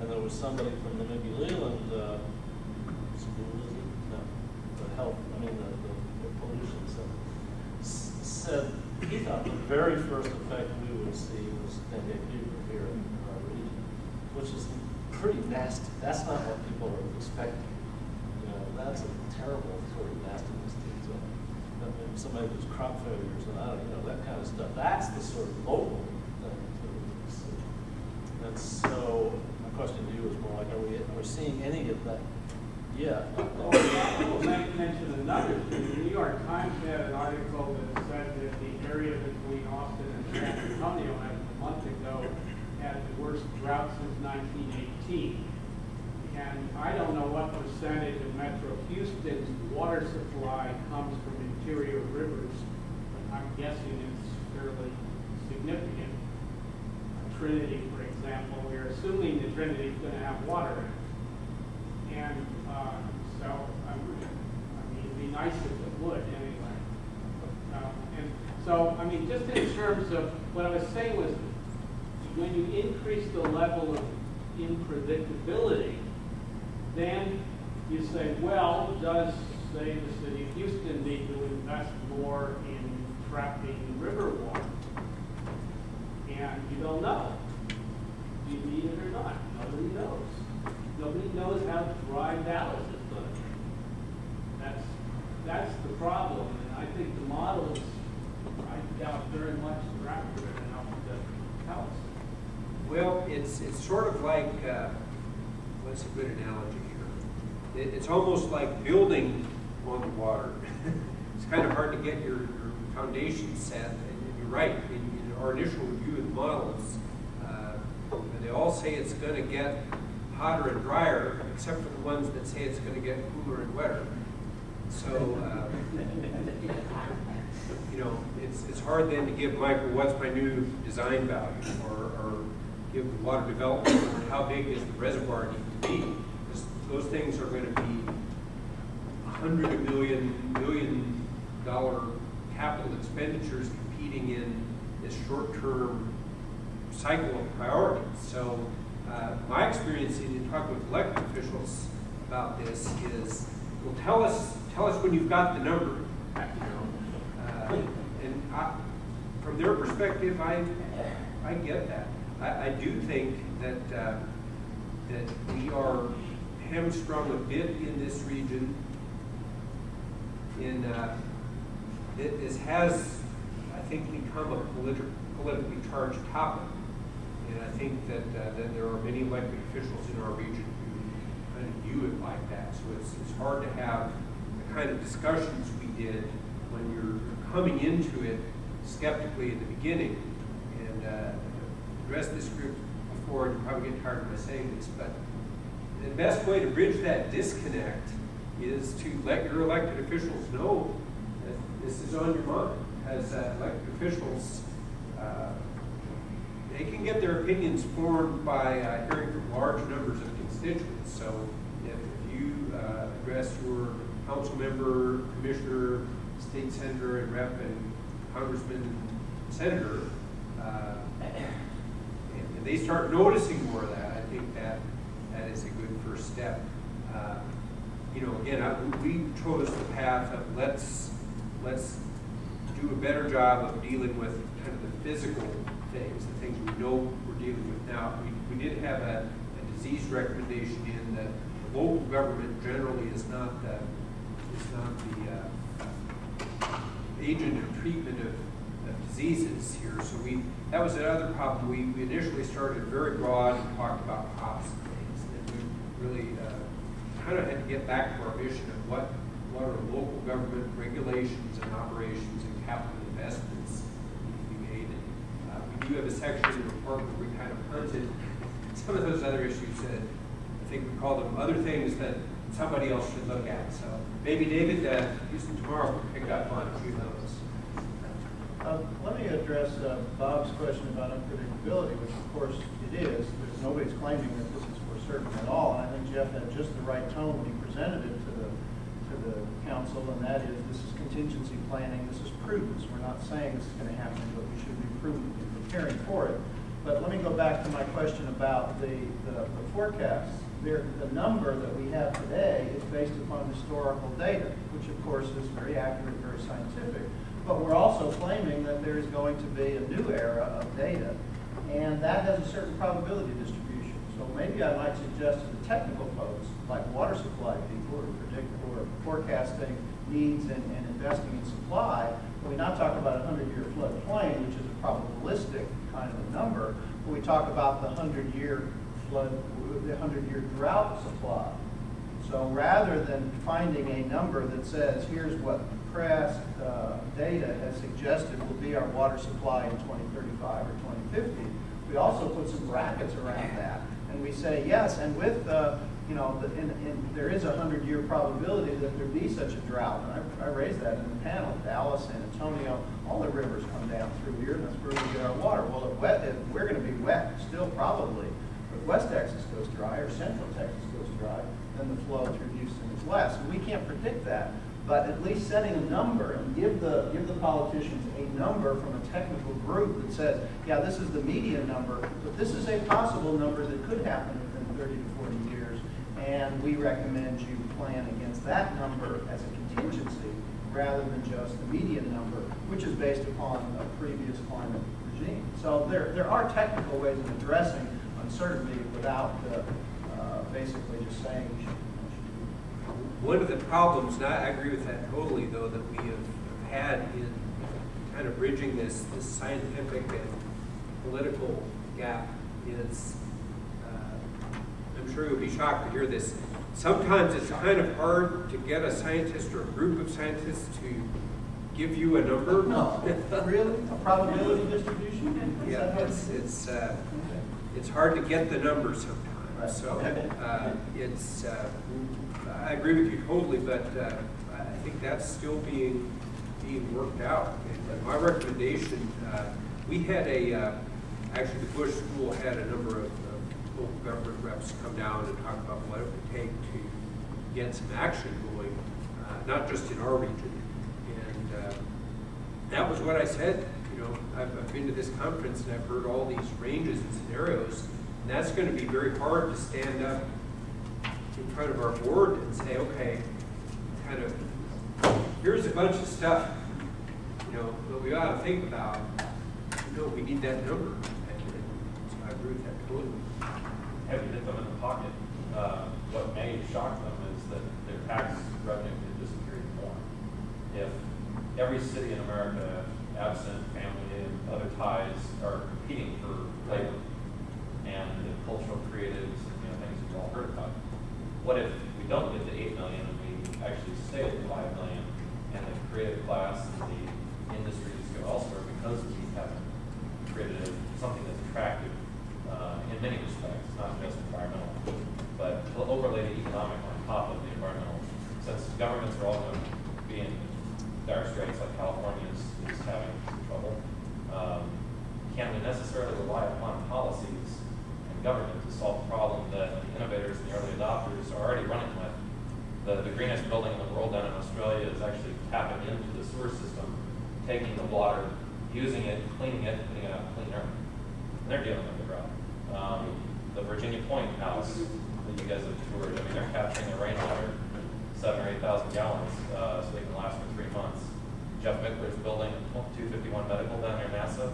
and there was somebody from the maybe Leland school, is it? No, the health. I mean the pollution stuff. Said he thought the very first effect we would see was dengue fever here in our region, which is pretty nasty. That's not what people are expecting. You know, that's a terrible sort of nastiness to somebody who's crop failures and that kind of stuff. That's the sort of local thing that we see. And so my question to you is more like, are we seeing any of that yet? Well, I will mention another thing. The New York Times had an article that said that the area between Austin and San Antonio a month ago had the worst drought since 1918. And I don't know what percentage of Metro Houston's water supply comes from interior rivers, but I'm guessing it's fairly significant. Trinity, for example, we're assuming that Trinity is going to have water in it. And so, I mean, it'd be nice if it would anyway. And so, I mean, just in terms of what I was saying was, when you increase the level of unpredictability, then you say, well, does, say, the city of Houston need to invest more in trapping river water? And you don't know. Do you need it or not? Nobody knows. Nobody knows how dry Dallas is going to be. That's the problem. And I think the model is, I doubt very much drought-driven enough to tell us. Well, it's sort of like, what's a good analogy here? It's almost like building on the water. It's kind of hard to get your foundation set, and you're right. In our initial review of the models, they all say it's going to get hotter and drier, except for the ones that say it's going to get cooler and wetter. So, it's hard then to give Michael what's my new design value, or give the water development, or how big is the reservoir need to be. Because those things are going to be $100 million capital expenditures competing in this short-term cycle of priorities. So my experience in talking with elected officials about this is, well, tell us when you've got the number. And from their perspective, I get that. I do think that we are hamstrung a bit in this region. This has, I think, become a politically charged topic. And I think that there are many elected officials in our region who kind of view it like that. So it's hard to have the kind of discussions we did when you're coming into it skeptically in the beginning. And addressed this group before, and you probably get tired of my saying this, but the best way to bridge that disconnect is to let your elected officials know that this is on your mind. As elected officials, they can get their opinions formed by hearing from large numbers of constituents. So if you address your council member, commissioner, state senator, and rep, and congressman, and senator, and they start noticing more of that, I think that is a good first step. Again, we chose the path of let's do a better job of dealing with kind of the physical things, the things we know we're dealing with now. We did have a disease recommendation in that the local government generally is not the agent of treatment of diseases here. So that was another problem. We initially started very broad and talked about crops and things. And we really kind of had to get back to our vision of what are local government regulations and operations and capital investments need to be made. And we do have a section in the report where we kind of punted some of those other issues that I think we call them other things that somebody else should look at. So maybe David, Houston Tomorrow will pick up on a few of those. Let me address Bob's question about unpredictability, which of course it is. Nobody's claiming that this is for certain at all. And I think Jeff had just the right tone when he presented it to the council, and that is this is contingency planning, this is prudence. We're not saying this is going to happen, but we should be prudent in preparing for it. But let me go back to my question about the forecasts. The number that we have today is based upon historical data, which of course is very accurate, very scientific. But we're also claiming that there is going to be a new era of data, and that has a certain probability distribution. So maybe I might suggest to the technical folks, like water supply people who are forecasting needs and investing in supply, when we not talk about a 100-year floodplain, which is a probabilistic kind of a number, but we talk about the 100-year flood, the 100-year drought supply. So rather than finding a number that says, here's what press data has suggested will be our water supply in 2035 or 2050, we also put some brackets around that. And we say, yes, and with, there is a 100-year probability that there be such a drought. And I raised that in the panel. Dallas, San Antonio, all the rivers come down through here, and that's where we get our water. Well, if we're going to be wet, still probably. If West Texas goes dry or Central Texas goes dry, then the flow through Houston is less. And we can't predict that. But at least setting a number and give the politicians a number from a technical group that says, yeah, this is the median number, but this is a possible number that could happen within 30 to 40 years, and we recommend you plan against that number as a contingency rather than just the median number, which is based upon a previous climate regime. So there are technical ways of addressing uncertainty without basically just saying we should. One of the problems, and I agree with that totally, though, that we have had in kind of bridging this scientific and political gap is, I'm sure you'll be shocked to hear this, sometimes it's kind of hard to get a scientist or a group of scientists to give you a number. No, really? A probability distribution? Yeah, it's hard to get the number sometimes. Right. So I agree with you totally, but I think that's still being worked out. And my recommendation, we had actually the Bush School had a number of local government reps come down and talk about what it would take to get some action going, not just in our region. And that was what I said. I've been to this conference and I've heard all these ranges and scenarios, and that's going to be very hard to stand up in front of our board and say, okay, kind of, here's a bunch of stuff, that we ought to think about. We need that number. And so I agree with that totally. Having hit them in the pocket, what may shock them is that their tax revenue could disappear more. If every city in America, absent family and other ties, are competing for labor and the cultural creatives and things you've all heard about. What if we don't get to 8 million and we actually stay at 5 million and the creative class and the industries go elsewhere because we haven't created something that's attractive in many respects, not just environmental, but to overlay the economic on top of the environmental. Since governments are all going to be in dire straits like California is having some trouble, can we necessarily rely upon policies government to solve the problem that the innovators and the early adopters are already running with? The greenest building in the world down in Australia is actually tapping into the sewer system, taking the water, using it, cleaning it, putting it out cleaner. And they're dealing with the drought. The Virginia Point house that you guys have toured, they're capturing the rainwater, 7,000 or 8,000 gallons, so they can last for 3 months. Jeff Mickler's building 251 Medical down near NASA,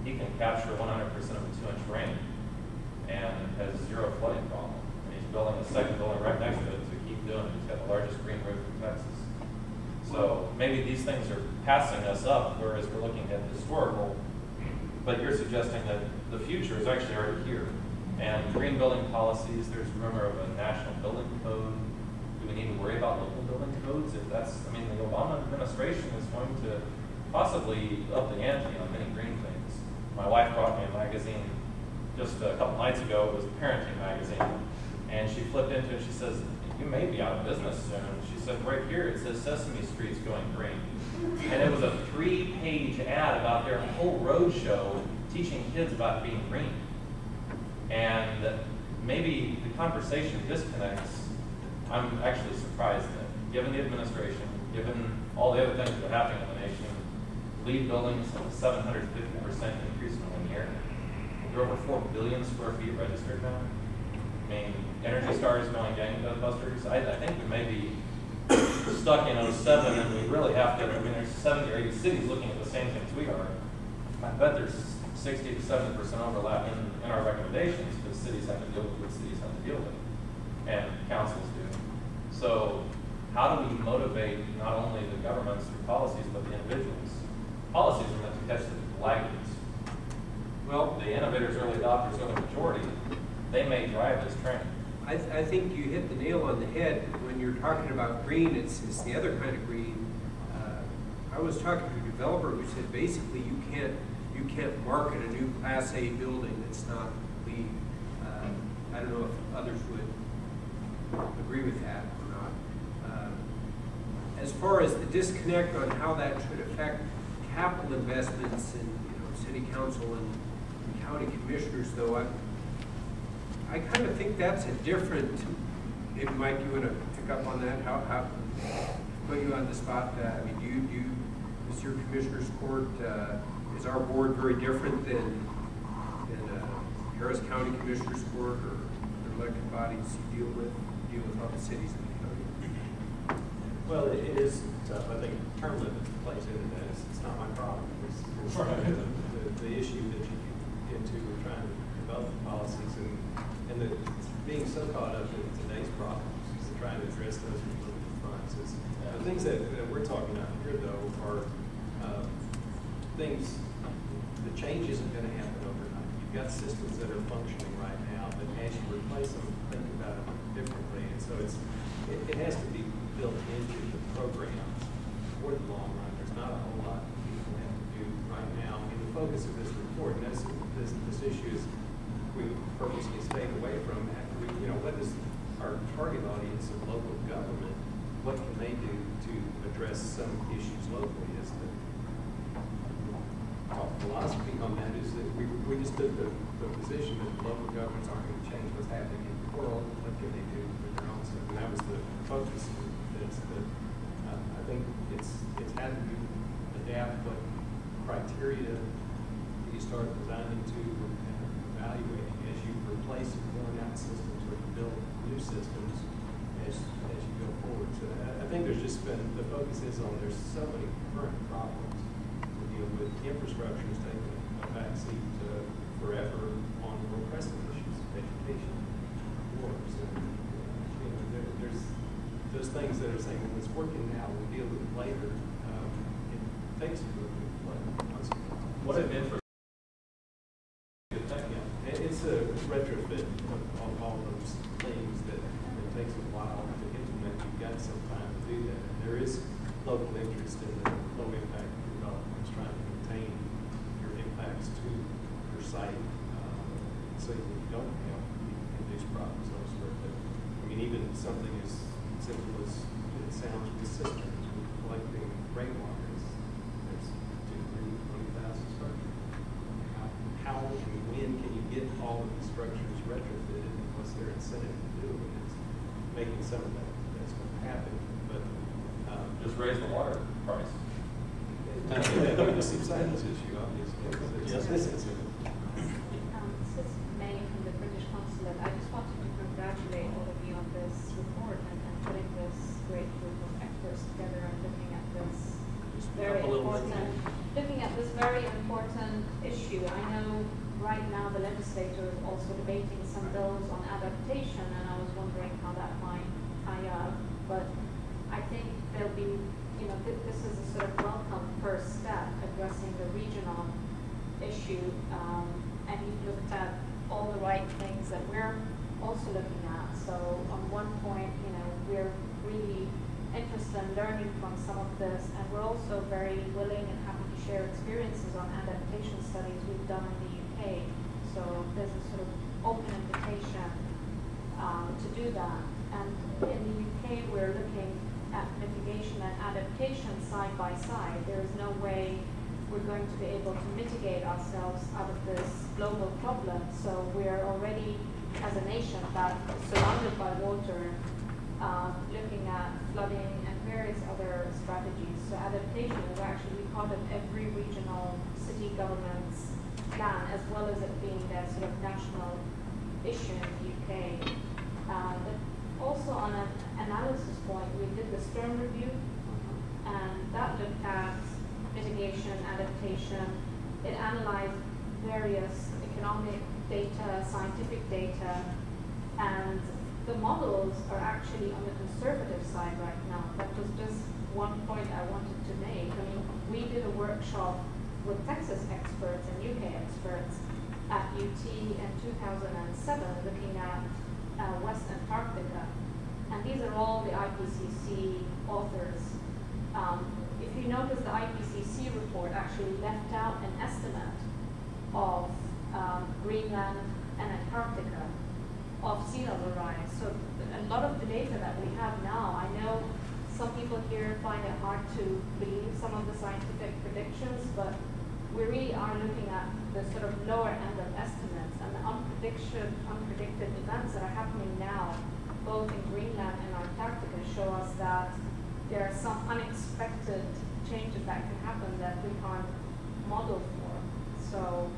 he can capture 100% of a 2-inch rain and has zero flooding problem. And he's building a second building right next to it to keep doing it. He's got the largest green roof in Texas. So maybe these things are passing us up, whereas we're looking at historical, but you're suggesting that the future is actually already here. And green building policies, there's rumor of a national building code. Do we need to worry about local building codes? If that's, the Obama administration is going to possibly up the ante on many green things. My wife brought me a magazine just a couple nights ago, it was a parenting magazine, and she flipped into it, she says, you may be out of business soon. She said, right here it says Sesame Street's going green. And it was a 3-page ad about their whole road show teaching kids about being green. And maybe the conversation disconnects. I'm actually surprised that, given the administration, given all the other things that are happening in the nation, LEED buildings have a 750% increase in 1 year. There are over 4 billion square feet registered now. I mean, Energy Star is going gangbusters. I think we may be stuck in 07, and we really have to. I mean, there's 70 or 80 cities looking at the same things we are. I bet there's 60 to 70% overlap in our recommendations, because cities have to deal with what cities have to deal with, and councils do. So, how do we motivate not only the governments through policies, but the individuals? Policies are meant to catch the laggards. Well, the innovators, early adopters, early majority, they may drive this train. I think you hit the nail on the head when you're talking about green. It's the other kind of green. I was talking to a developer who said basically you can't market a new Class A building that's not LEED. I don't know if others would agree with that or not. As far as the disconnect on how that should affect capital investments in city council and county commissioners, though, I kind of think that's a different. Maybe Mike, you want to pick up on that? How put you on the spot? I mean, is your commissioner's court? Is our board very different than Harris County Commissioner's Court or elected bodies you deal with all the cities in the county? Well, it is tough. I think term limit plays into that. It's not my problem. It's the issue that you get into with trying to develop policies and being so caught up in today's problems is trying to address those from limited funds. The things that we're talking about here, though, are things. The change isn't going to happen overnight. You've got systems that are functioning right now, but as you replace them, think about them differently. And so it has to be built into the program for the long run. There's not a whole lot people have to do right now. I mean, the focus of this report, and this issue is we purposely stayed away from. What is our target audience of local government? What can they do to address some issues locally? Is our philosophy on that is that we just took the position that local governments aren't going to change what's happening in the world. What can they do for their own stuff? And that was the focus. I think it's had to adapt what criteria you start designing to and evaluating as you replace filling out systems or you build new systems as you go forward. So I think there's just been, the focus is on, there's so many current problems to deal with. Infrastructure is taking a backseat forever on more pressing issues, education, wars, and there's those things that are saying, well, it's working now, we'll deal with it later. It takes a little bit of consequences. What if infrastructure? It's a retrofit of all those things that it takes a while to implement. You've got some time to do that. There is local interest in the low impact developments, trying to contain your impacts to your site so that you don't have induced problems elsewhere. But I mean, even something as simple as it sounds with cisterns, with collecting rainwater is 2,000 structures. How and when can you get all of these structures retrofitted, and what's their incentive to do it? It's making some of that's going to happen, but just raise the water price. It's a subsidence issue, obviously. Yes. This is This is May from the British Consulate. I just wanted to congratulate all of you on this report and putting this great group of experts together and looking at this very important issue. I know right now the legislature is also debating some bills on adaptation, and I was wondering how that might tie up. But I think there'll be, this is a sort of welcome first step addressing the regional issue, and you've looked at all the right things that we're also looking at. So on one point, we're really interested in learning from some of this, and we're also very willing and happy to share experiences on adaptation studies we've done in the UK. So there's a sort of open invitation to do that. And in the UK, we're looking at mitigation and adaptation side by side. There is no way we're going to be able to mitigate ourselves out of this global problem. So we're already, as a nation that is surrounded by water, looking at flooding and various other strategies. So adaptation is actually part of every regional city government's plan, as well as it being their sort of national issue in the UK. But also on an analysis point, we did the Stern review, and that looked at mitigation, adaptation. It analyzed various economic data, scientific data, and the models are actually on the conservative side right now. That was just one point I wanted to make. I mean, we did a workshop with Texas experts and UK experts at UT in 2007 looking at West Antarctica. And these are all the IPCC authors. If you notice, the IPCC report actually left out an estimate of Greenland and Antarctica of sea level rise. So a lot of the data that we have now, I know some people here find it hard to believe some of the scientific predictions, but we really are looking at the sort of lower end of estimates, and the unpredicted events that are happening now, both in Greenland and Antarctica, show us that there are some unexpected changes that can happen that we can't model for. So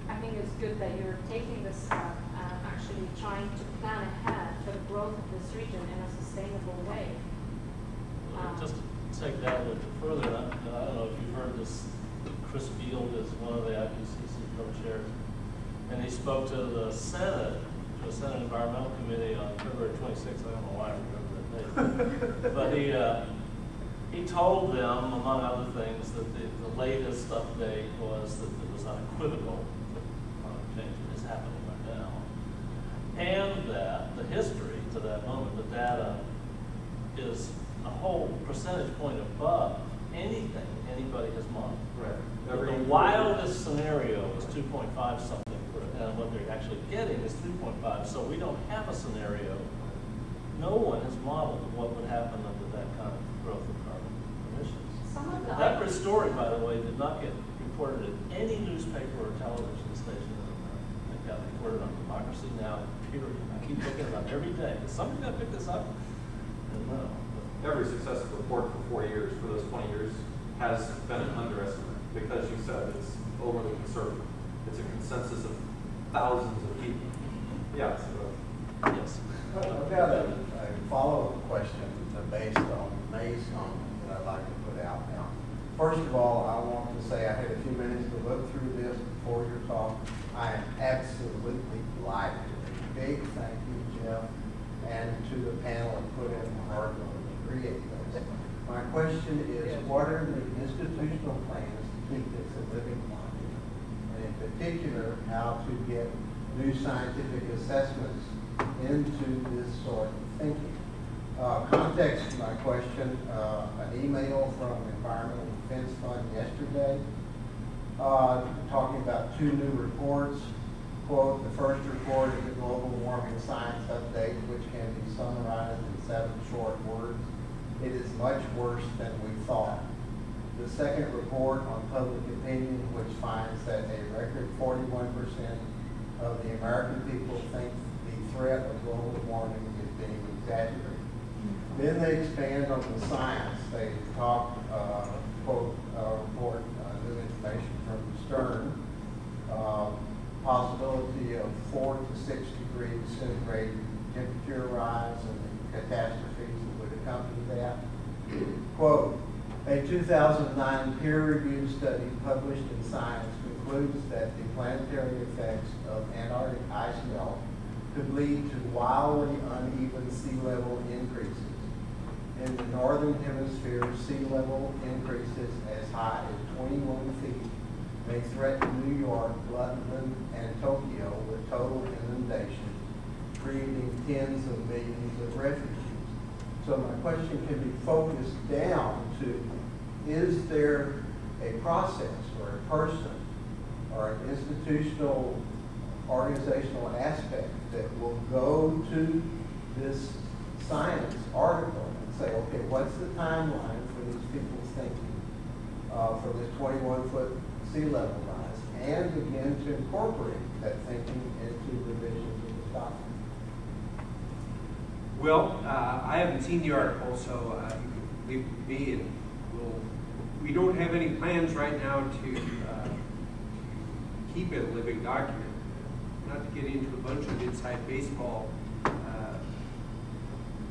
I think it's good that you're taking this step and actually trying to plan ahead for the growth of this region in a sustainable way. Just to take that a little bit further, I don't know if you've heard this. Chris Field is one of the IPCC co-chairs, and he spoke to the Senate Environmental Committee on February 26th. I don't know why I remember that date, but he told them, among other things, that the latest update was that it was unequivocal that climate change is happening right now, and that the history to that moment, the data, is a whole percentage point above anything anybody has modeled. Right. The wildest scenario is 2.5 something, and what they're actually getting is 3.5. So we don't have a scenario. No one has modeled what would happen under that kind of growth of carbon emissions. That story, by the way, did not get reported in any newspaper or television station in America. It got reported on Democracy Now! Period. I keep looking at it every day. Is somebody going to pick this up? No. Every successive report for 4 years, for those 20 years, has been an underestimate because you said it's overly conservative. It's a consensus of thousands of people. Yeah. Yes. I've got a follow-up question based on May's comment that I'd like to put out now. First of all, I want to say I had a few minutes to look through this before your talk. I am absolutely delighted. A big thank you, Jeff, and to the panel and put in the hard work to create this. My question is, what are the institutional plans to keep this a living document? And in particular, how to get new scientific assessments into this sort of thinking. Context to my question, an email from Environmental Defense Fund yesterday talking about 2 new reports. Quote, the first report is a global warming science update, which can be summarized in 7 short words. It is much worse than we thought. The second report on public opinion, which finds that a record 41% of the American people think the threat of global warming is being exaggerated. Then they expand on the science. They talk, quote, report new information from Stern, possibility of 4 to 6 degrees centigrade temperature rise and the catastrophes that would accompany that. Quote, a 2009 peer-reviewed study published in Science concludes that the planetary effects of Antarctic ice melt could lead to wildly uneven sea level increases. In the northern hemisphere, sea level increases as high as 21 feet may threaten New York, London, and Tokyo with total inundation, creating tens of millions of refugees. So my question can be focused down to, is there a process or a person or an institutional organizational aspect that will go to this science article and say, okay, what's the timeline for these people's thinking for this 21-foot sea level rise, and begin to incorporate that thinking into revisions of the document? Well, I haven't seen the article, so you can leave me, and we don't have any plans right now to keep it a living document. Not to get into a bunch of inside baseball.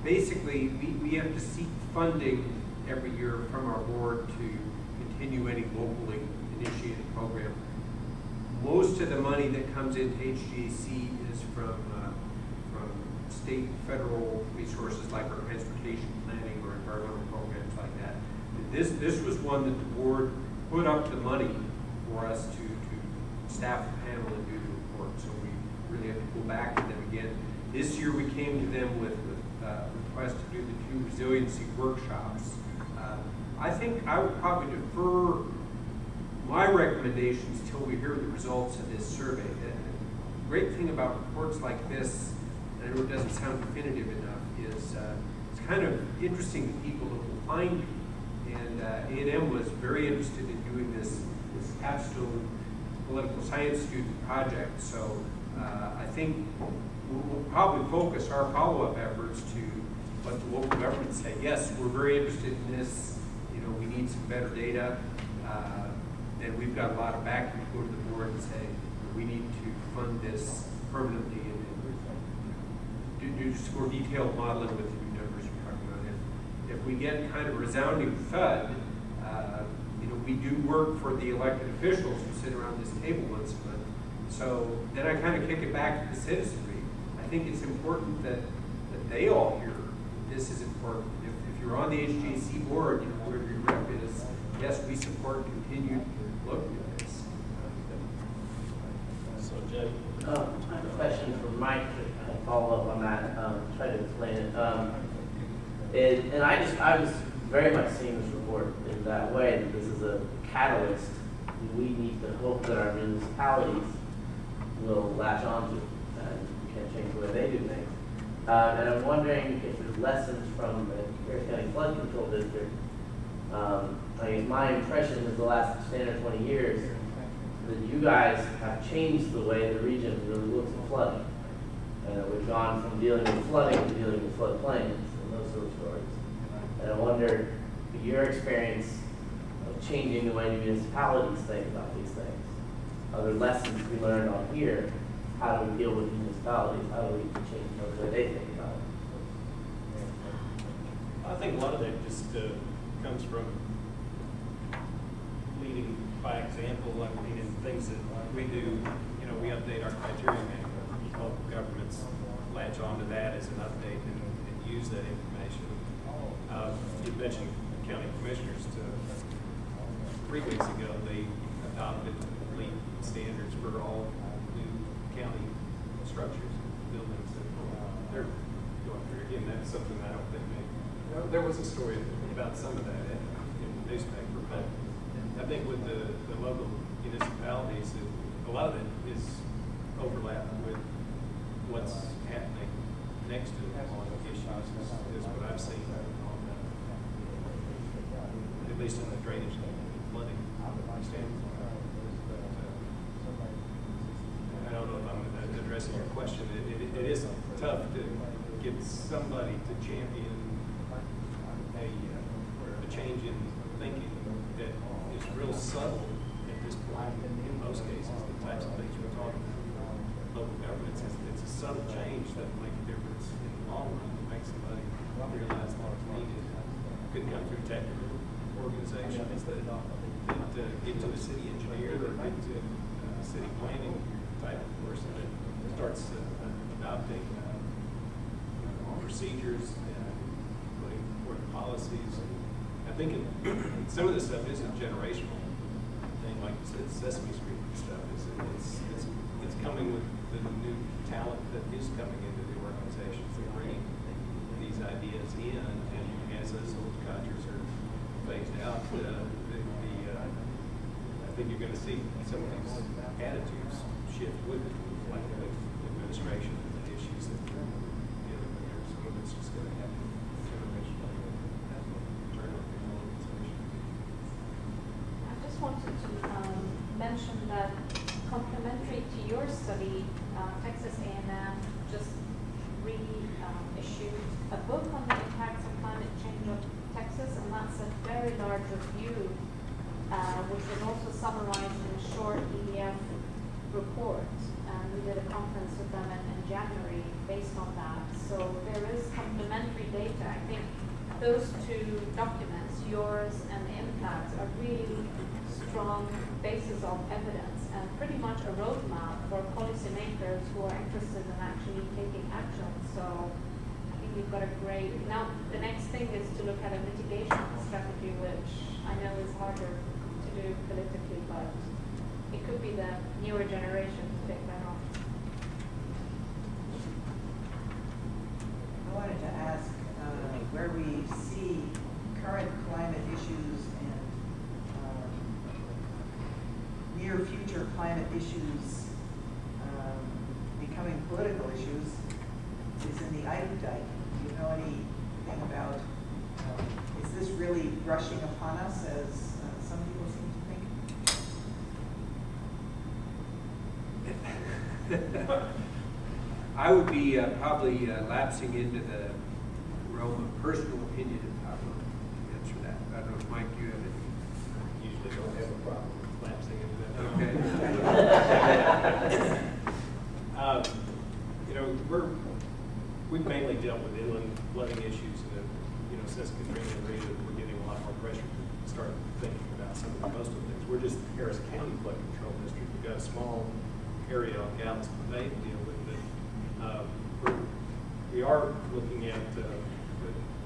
Basically, we have to seek funding every year from our board to continue any locally initiated program. Most of the money that comes into H-GAC is from state, federal resources like our transportation planning or environmental programs like that. This was one that the board put up the money for us to staff the panel and do the report. So we really have to go back to them again. This year we came to them with a request to do the 2 resiliency workshops. I think I would probably defer my recommendations till we hear the results of this survey. The great thing about reports like this, and I know it doesn't sound definitive enough, is it's kind of interesting to people that will find you. And A&M was very interested in doing this capstone political science student project. So I think we'll probably focus our follow-up efforts to let the local government say, yes, we're very interested in this. You know, we need some better data. And we've got a lot of backing to go to the board and say, we need to fund this permanently and do just more detailed modeling with the new numbers you're talking about. If we get kind of a resounding thud, you know, we do work for the elected officials who sit around this table once a month. So then I kind of kick it back to the citizenry. I think it's important that they all hear this is important. If you're on the H-GAC board, you know, where your rep is, yes, we support continued looking at this. So, Jay? I have a question for Mike to follow up on that, try to explain it. And I was very much seeing this report in that way, that this is a catalyst we need to hope that our municipalities will latch onto, and we can't change the way they do things. And I'm wondering if there's lessons from the Harris County Flood Control District. I guess my impression is the last 10 or 20 years that you guys have changed the way the region really looks at flooding. We've gone from dealing with flooding to dealing with floodplains and those sort of stories. And I wonder, your experience of changing the way municipalities think about these things. Are there lessons we learned on here? How do we deal with municipalities? How do we change the way they think about it? I think a lot of that just comes from leading by example. I mean, in things that we do, you know, we update our criteria manual. Local governments latch onto that as an update and use that information. You mentioned county commissioners. 3 weeks ago, they adopted LEED standards for all new county structures, buildings that they're going through. Again, that's something I don't think well, there was a story about some of that in the newspaper, but I think with the local municipalities, a lot of it is overlap with what's happening next to it on issues is what I've seen on at least in the drainage flooding standpoint. I don't know if I'm addressing your question. It is tough to get somebody to champion a change in thinking that is real subtle at this point. In most cases, the types of things we're talking about, local governments, it's a subtle change that will make a difference in the long run to make somebody realize what's needed. Could come through technical organizations that get to the city engineer or get to city planning type of person that starts adopting procedures and putting forth policies. I think some of this stuff is a generational thing, like you said, Sesame Street stuff. It's coming with the new talent that is coming into the organizations. They're bringing these ideas in, and as those old codgers are phased out, I think you're going to see some of these attitudes shift shift with it, like the administration and the issues that we're dealing with there. Some of it's just going to happen generationally as we turn on the organization. I just wanted to mention that complementary to your study, Texas A&M just reissued a book on the impacts of climate change of Texas, and that's a very large review, which was also summarized in a short EDF report. And we did a conference with them in January based on that. So there is complementary data. I think those two documents, yours and the impacts, are really strong basis of evidence and pretty much a roadmap for policymakers who are interested in actually taking action. So I think we've got a great, now the next thing is to look at a mitigation strategy, which I know is harder to do politically, but it could be the newer generation to take that on. I wanted to ask where we see current climate issues and near future climate issues becoming political issues is in the Ike Dike. Do you know anything about, is this really rushing upon us as some people seem to think? I would be probably lapsing into the realm of personal opinion if I were to answer that. I don't know if Mike, you have any? Usually don't have a problem lapsing into that. Okay. You know, we've mainly dealt with inland flooding issues, and since Katrina and Rita, we're getting a lot more pressure to start thinking about some of the coastal things. We're just Harris County Flood Control District. We've got a small area on Galveston Bay to deal with, but we are looking at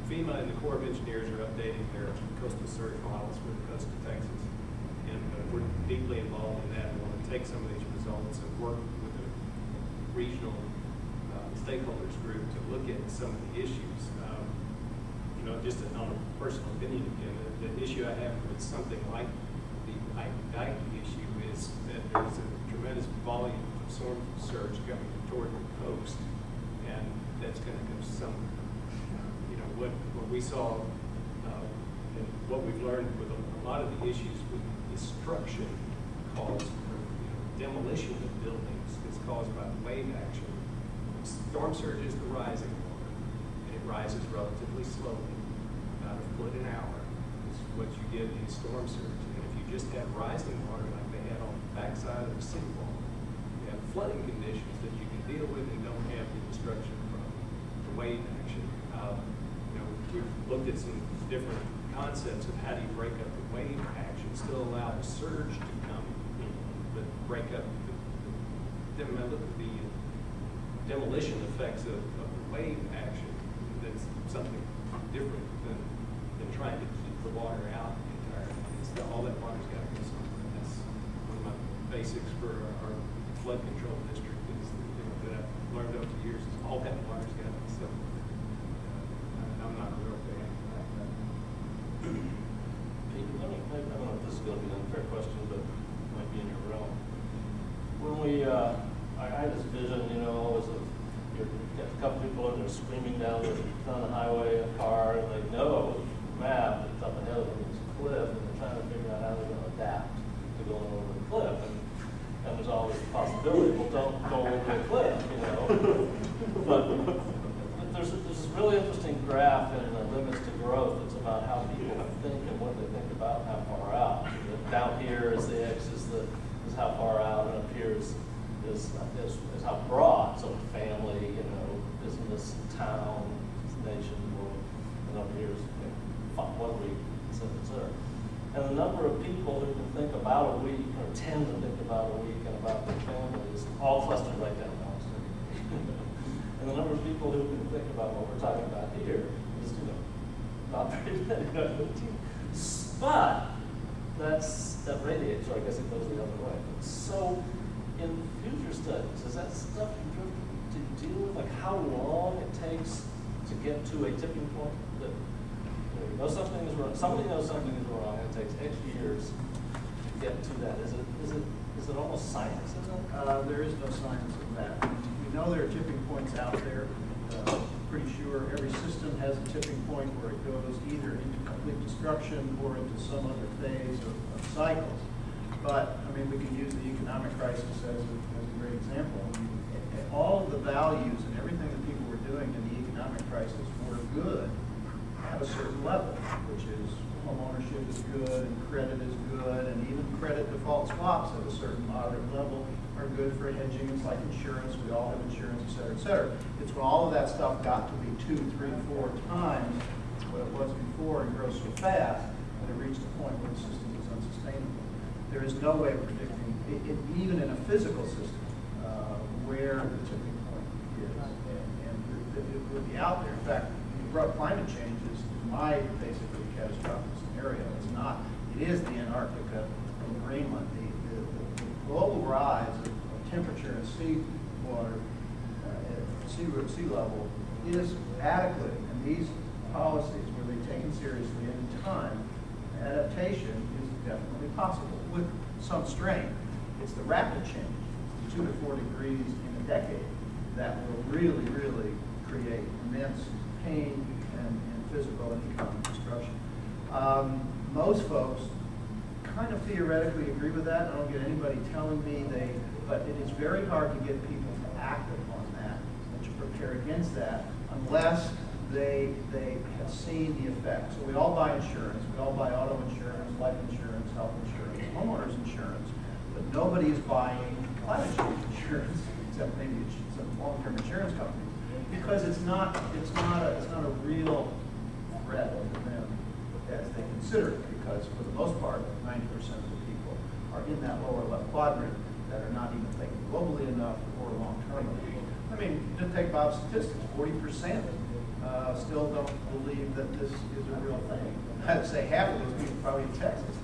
FEMA and the Corps of Engineers are updating their coastal surge models for the coast of Texas, and we're deeply involved in that. We want to take some of these results and work with a regional stakeholders group to look at some of the issues. Just on a personal opinion again, the issue I have with something like the Ike issue is that there's a tremendous volume of storm surge coming toward the coast, and that's going to go somewhere. What we saw and what we've learned with a lot of the issues with destruction caused, demolition of buildings is caused by wave action. Storm surge is the rising water, and it rises relatively slowly, about a foot an hour is what you get in storm surge. And if you just have rising water like they had on the backside of the city wall, you have flooding conditions that you can deal with and don't have the destruction from the wave action. We've looked at some different concepts of how do you break up the wave action, still allow the surge to come in, but break up the demolition effects of the wave action. That's something different than trying to keep the water out entirely. All that water's got to go somewhere. That's one of my basics for our flood control district is that I've learned over the years is all that water's got to go somewhere. I'm not a real fan of that. Pete, I don't know if this is going to be an unfair question, but it might be in your realm. When I had this vision, always of you've got a couple people and they're screaming down the highway in a car, and they know the map that's up ahead of them is a cliff, and they're trying to figure out how they're going to adapt to going over the cliff. And there's always the possibility, well, don't go over the cliff, But there's this really interesting graph in the limits to growth. It's about how people think and what they think about how far out. Down here is the X is how far out, and up here is how broad. So family, business, town, nation, world, and up here is 1 week, et cetera. And the number of people who can think about a week or tend to think about a week and about their families all clustered right down the street. And the number of people who can think about what we're talking about here is, not very many. But that radiates, so I guess it goes the other way. So in future studies, is that stuff to deal with, like how long it takes to get to a tipping point? That something is wrong. Somebody knows something is wrong, and it takes X years to get to that. Is it is it almost science, isn't it? There is no science in that. We know there are tipping points out there. Pretty sure every system has a tipping point where it goes either into complete destruction or into some other phase of cycles. But, I mean, we can use the economic crisis as a great example. I mean, all of the values and everything that people were doing in the economic crisis were good at a certain level, which is home ownership is good, and credit is good, and even credit default swaps at a certain moderate level are good for hedging. It's like insurance. We all have insurance, et cetera, et cetera. It's when all of that stuff got to be 2, 3, 4 times what it was before and grow so fast that it reached a point where the system was unsustainable. There is no way of predicting, even in a physical system, where the tipping point is. And it would be out there. In fact, climate change is my basically catastrophic scenario. It's not, it is the Antarctica and Greenland. The global rise of temperature and sea water, sea level is adequate. And these policies, where they're taken seriously in time, adaptation is definitely possible with some strain. It's the rapid change, 2 to 4 degrees in a decade, that will really, really create immense pain and physical and economic destruction. Most folks kind of theoretically agree with that. I don't get anybody telling me but it is very hard to get people to act upon that and to prepare against that unless they have seen the effects. So we all buy insurance. We all buy auto insurance, life insurance, health insurance, homeowners insurance, but nobody is buying climate change insurance, except maybe some long-term insurance companies, because it's not a real threat to them as they consider it, because for the most part, 90% of the people are in that lower left quadrant that are not even thinking globally enough or long-term enough. I mean, just take Bob's statistics, 40% still don't believe that this is a real thing. I'd say half of those people probably in Texas.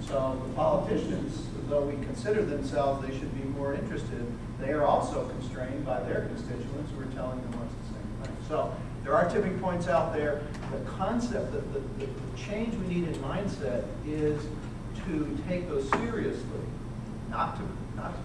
So the politicians, though we consider themselves they should be more interested, they are also constrained by their constituents who are telling them much the same thing. So there are tipping points out there. The concept, the change we need in mindset is to take those seriously, not to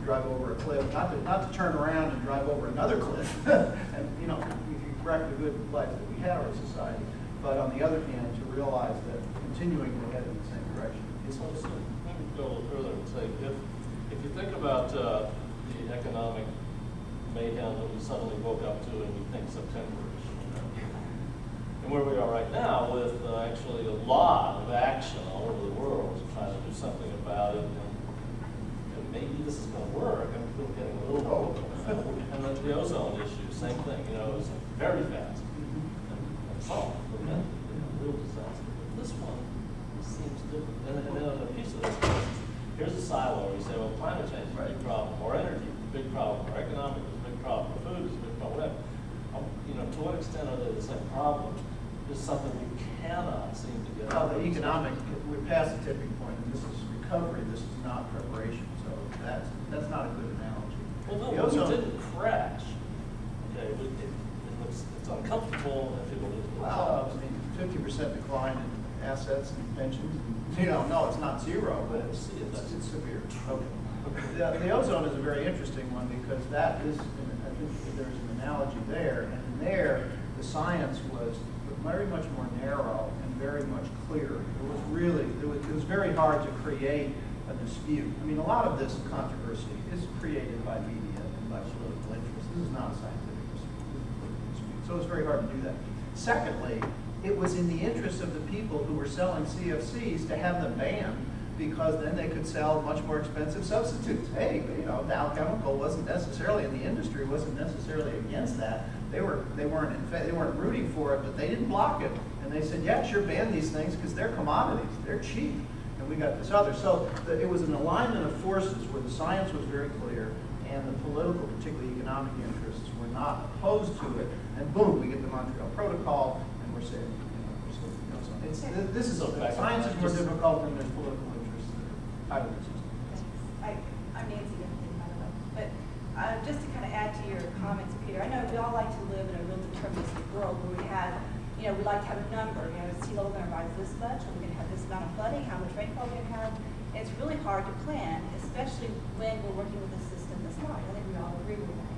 drive over a cliff, not to turn around and drive over another cliff, and we can correct the good life that we have in our society. But on the other hand, to realize that continuing to head in the same direction. So let me go a little further and say, if you think about the economic mayhem that we suddenly woke up to and we think September-ish, and where we are right now with actually a lot of action all over the world trying to do something about it, and maybe this is going to work. I'm still getting a little hopeful. And the ozone issue, same thing. It's very fast and solved, real disaster. But this one seems different. And then a piece of this is, here's a silo where you say, well, climate change is a big problem, or energy is a big problem, or economic is a big problem, or food is a big problem, whatever. To what extent are they the same problem? Is something we cannot seem to get out of. The economic, we're past the tipping point, and this is recovery, this is not preparation. So that's not a good analogy. Well, no, we didn't crash. Okay, it's uncomfortable, and people lose their jobs. I mean, 50% decline in assets and pensions. No, it's not zero, but it's severe. Okay. The ozone is a very interesting one because that is, I think there's an analogy there, and in there, the science was very much more narrow and very much clearer. It was very hard to create a dispute. I mean, a lot of this controversy is created by media and by political interest. This is not a scientific dispute. So it's very hard to do that. Secondly, it was in the interest of the people who were selling CFCs to have them banned, because then they could sell much more expensive substitutes. Hey, Dow Chemical wasn't necessarily, and the industry wasn't necessarily against that. They weren't rooting for it, but they didn't block it. And they said, yeah, sure, ban these things because they're commodities, they're cheap. And we got this other. So it was an alignment of forces where the science was very clear and the political, particularly economic interests, were not opposed to it. And boom, we get the Montreal Protocol, and we're saving. This is science is more difficult than there's political interests that are out of the system. I'm Nancy, by the way. But just to kind of add to your comments, Peter, I know we all like to live in a real deterministic world where we have, we like to have a number. Sea level going to rise this much, or we're going to have this amount of flooding, how much rainfall we're going to have. And it's really hard to plan, especially when we're working with a system that's large. I think we all agree with that.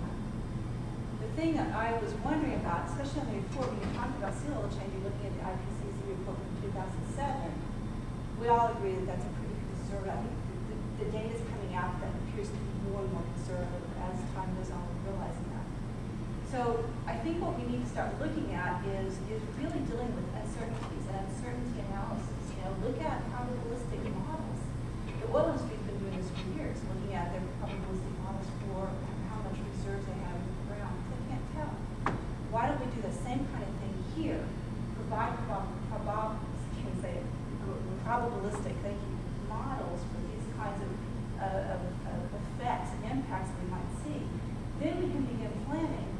The thing that I was wondering about, especially on the report, when you're talking about sea level change, you're looking at the IPCC report from 2007. We all agree that that's a pretty conservative. I think the data is coming out that appears to be more and more conservative as time goes on. We're realizing that. So I think what we need to start looking at is really dealing with uncertainties and uncertainty analysis. You know, look at probabilistic models. The oil industry's been doing this for years, looking at their probabilistic models for how much reserves they have in the ground. They can't tell. Why don't we do the same kind of thing here? Provide probabilistic models for these kinds of effects and impacts that we might see. Then we can begin planning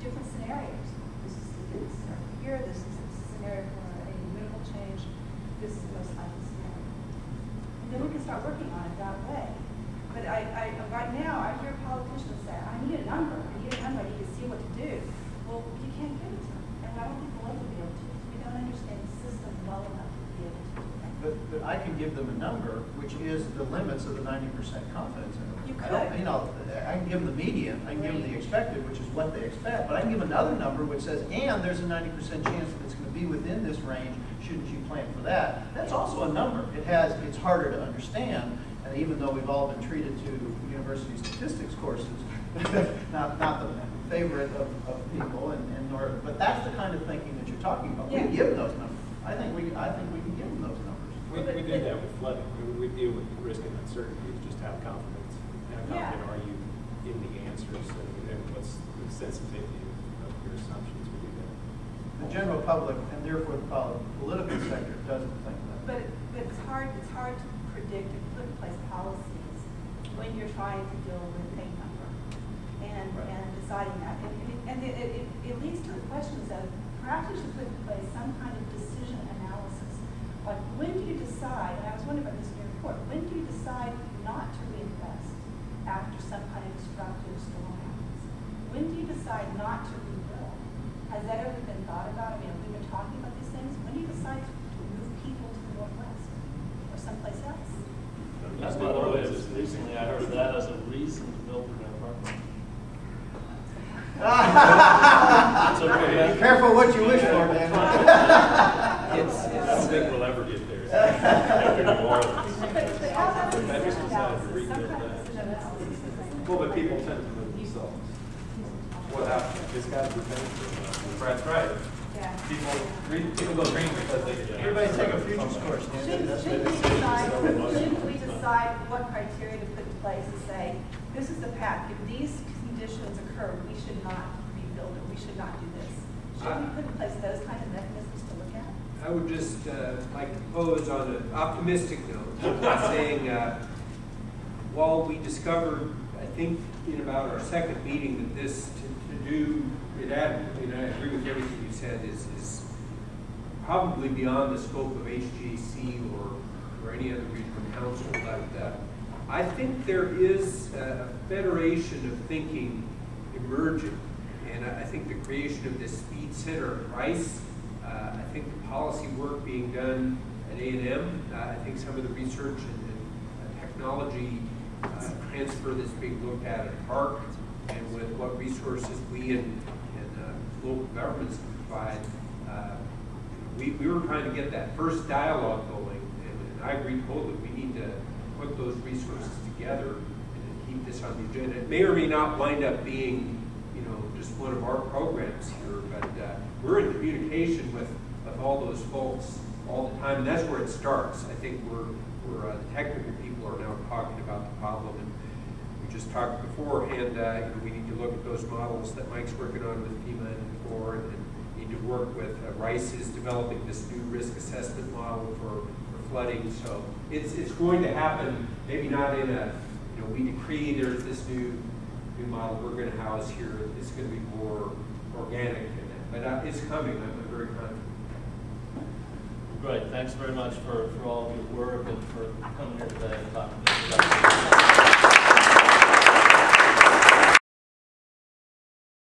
different scenarios. This is the scenario here. This is a scenario for a minimal change. This is the most likely scenario. And then we can start working on it that way. But right now, I hear politicians say, I need a number. I need a number. I need to see what to do. Well, you can't give it to them. And I don't think we'll ever be able to. We don't understand the system well enough to be able to do that. But I can give them a number, which is the limits of the 90% confidence interval. You I don't, could. you know, I can give them the median, I can give them the expected, which is what they expect, but I can give another number which says, and there's a 90% chance that it's going to be within this range, shouldn't you plan for that? That's also a number. It's harder to understand, and even though we've all been treated to university statistics courses, not the favorite of people, but that's the kind of thinking that you're talking about. Yeah. We can give them those numbers. I think we can give them those numbers. We do that with flooding. We deal with risk and uncertainty. Just how confident are you in the answers and what's the sensitivity of your assumptions? We do that. The general public, and therefore the political sector, doesn't think that. But it's hard to predict and put in place policies when you're trying to deal with a number and deciding that. And it leads to the questions of perhaps we should put in place some kind of decision analysis. Like, when do you decide, and I was wondering about this in your report, when do you decide not to reinvest after some kind of destructive storm happens? When do you decide not to rebuild? Has that ever been thought about? I mean, have we been talking about these things? When do you decide to move people to the Northwest or someplace else? That's by the way, recently I heard that as a reason to build an apartment. It's okay. Be careful what you wish for, man. I don't think we'll ever get there. After New Orleans. But how about If that just decision decided to analysis? rebuild Some kind of that. decision analysis. Well, but people tend to move themselves. What happens? It's got to be painful. That's right. Yeah. People go green because they get. Everybody take a futures course, Nancy. That's what they say. Shouldn't we decide what criteria to put in place and say, this is the path. If these conditions occur, we should not rebuild it. We should not do this. Should we put in place those kinds of mechanisms to look at? I would just like to pose on an optimistic note, saying while we discovered, I think in about our second meeting, that this to do it adequately, and I agree with everything you said, is probably beyond the scope of H-GAC or any other regional council, but I think there is a federation of thinking emerging, and I think the creation of this speed center at Rice, I think the policy work being done at A&M, I think some of the research and technology transfer that's being looked at Park, and with what resources we and local governments can provide, we were trying to get that first dialogue going, and I agree totally. We need to put those resources together and keep this on the agenda. It may or may not wind up being, just one of our programs here, but we're in communication with all those folks all the time, and that's where it starts. I think the technical people are now talking about the problem, and we just talked beforehand. We need to look at those models that Mike's working on with FEMA and CORE, and need to work with Rice is developing this new risk assessment model for flooding. So it's going to happen. Maybe not in a we decree there's this new model we're going to house here. It's going to be more organic than that, but it's coming. I'm very confident. Great. Thanks very much for all of your work and for coming here today and talking to us.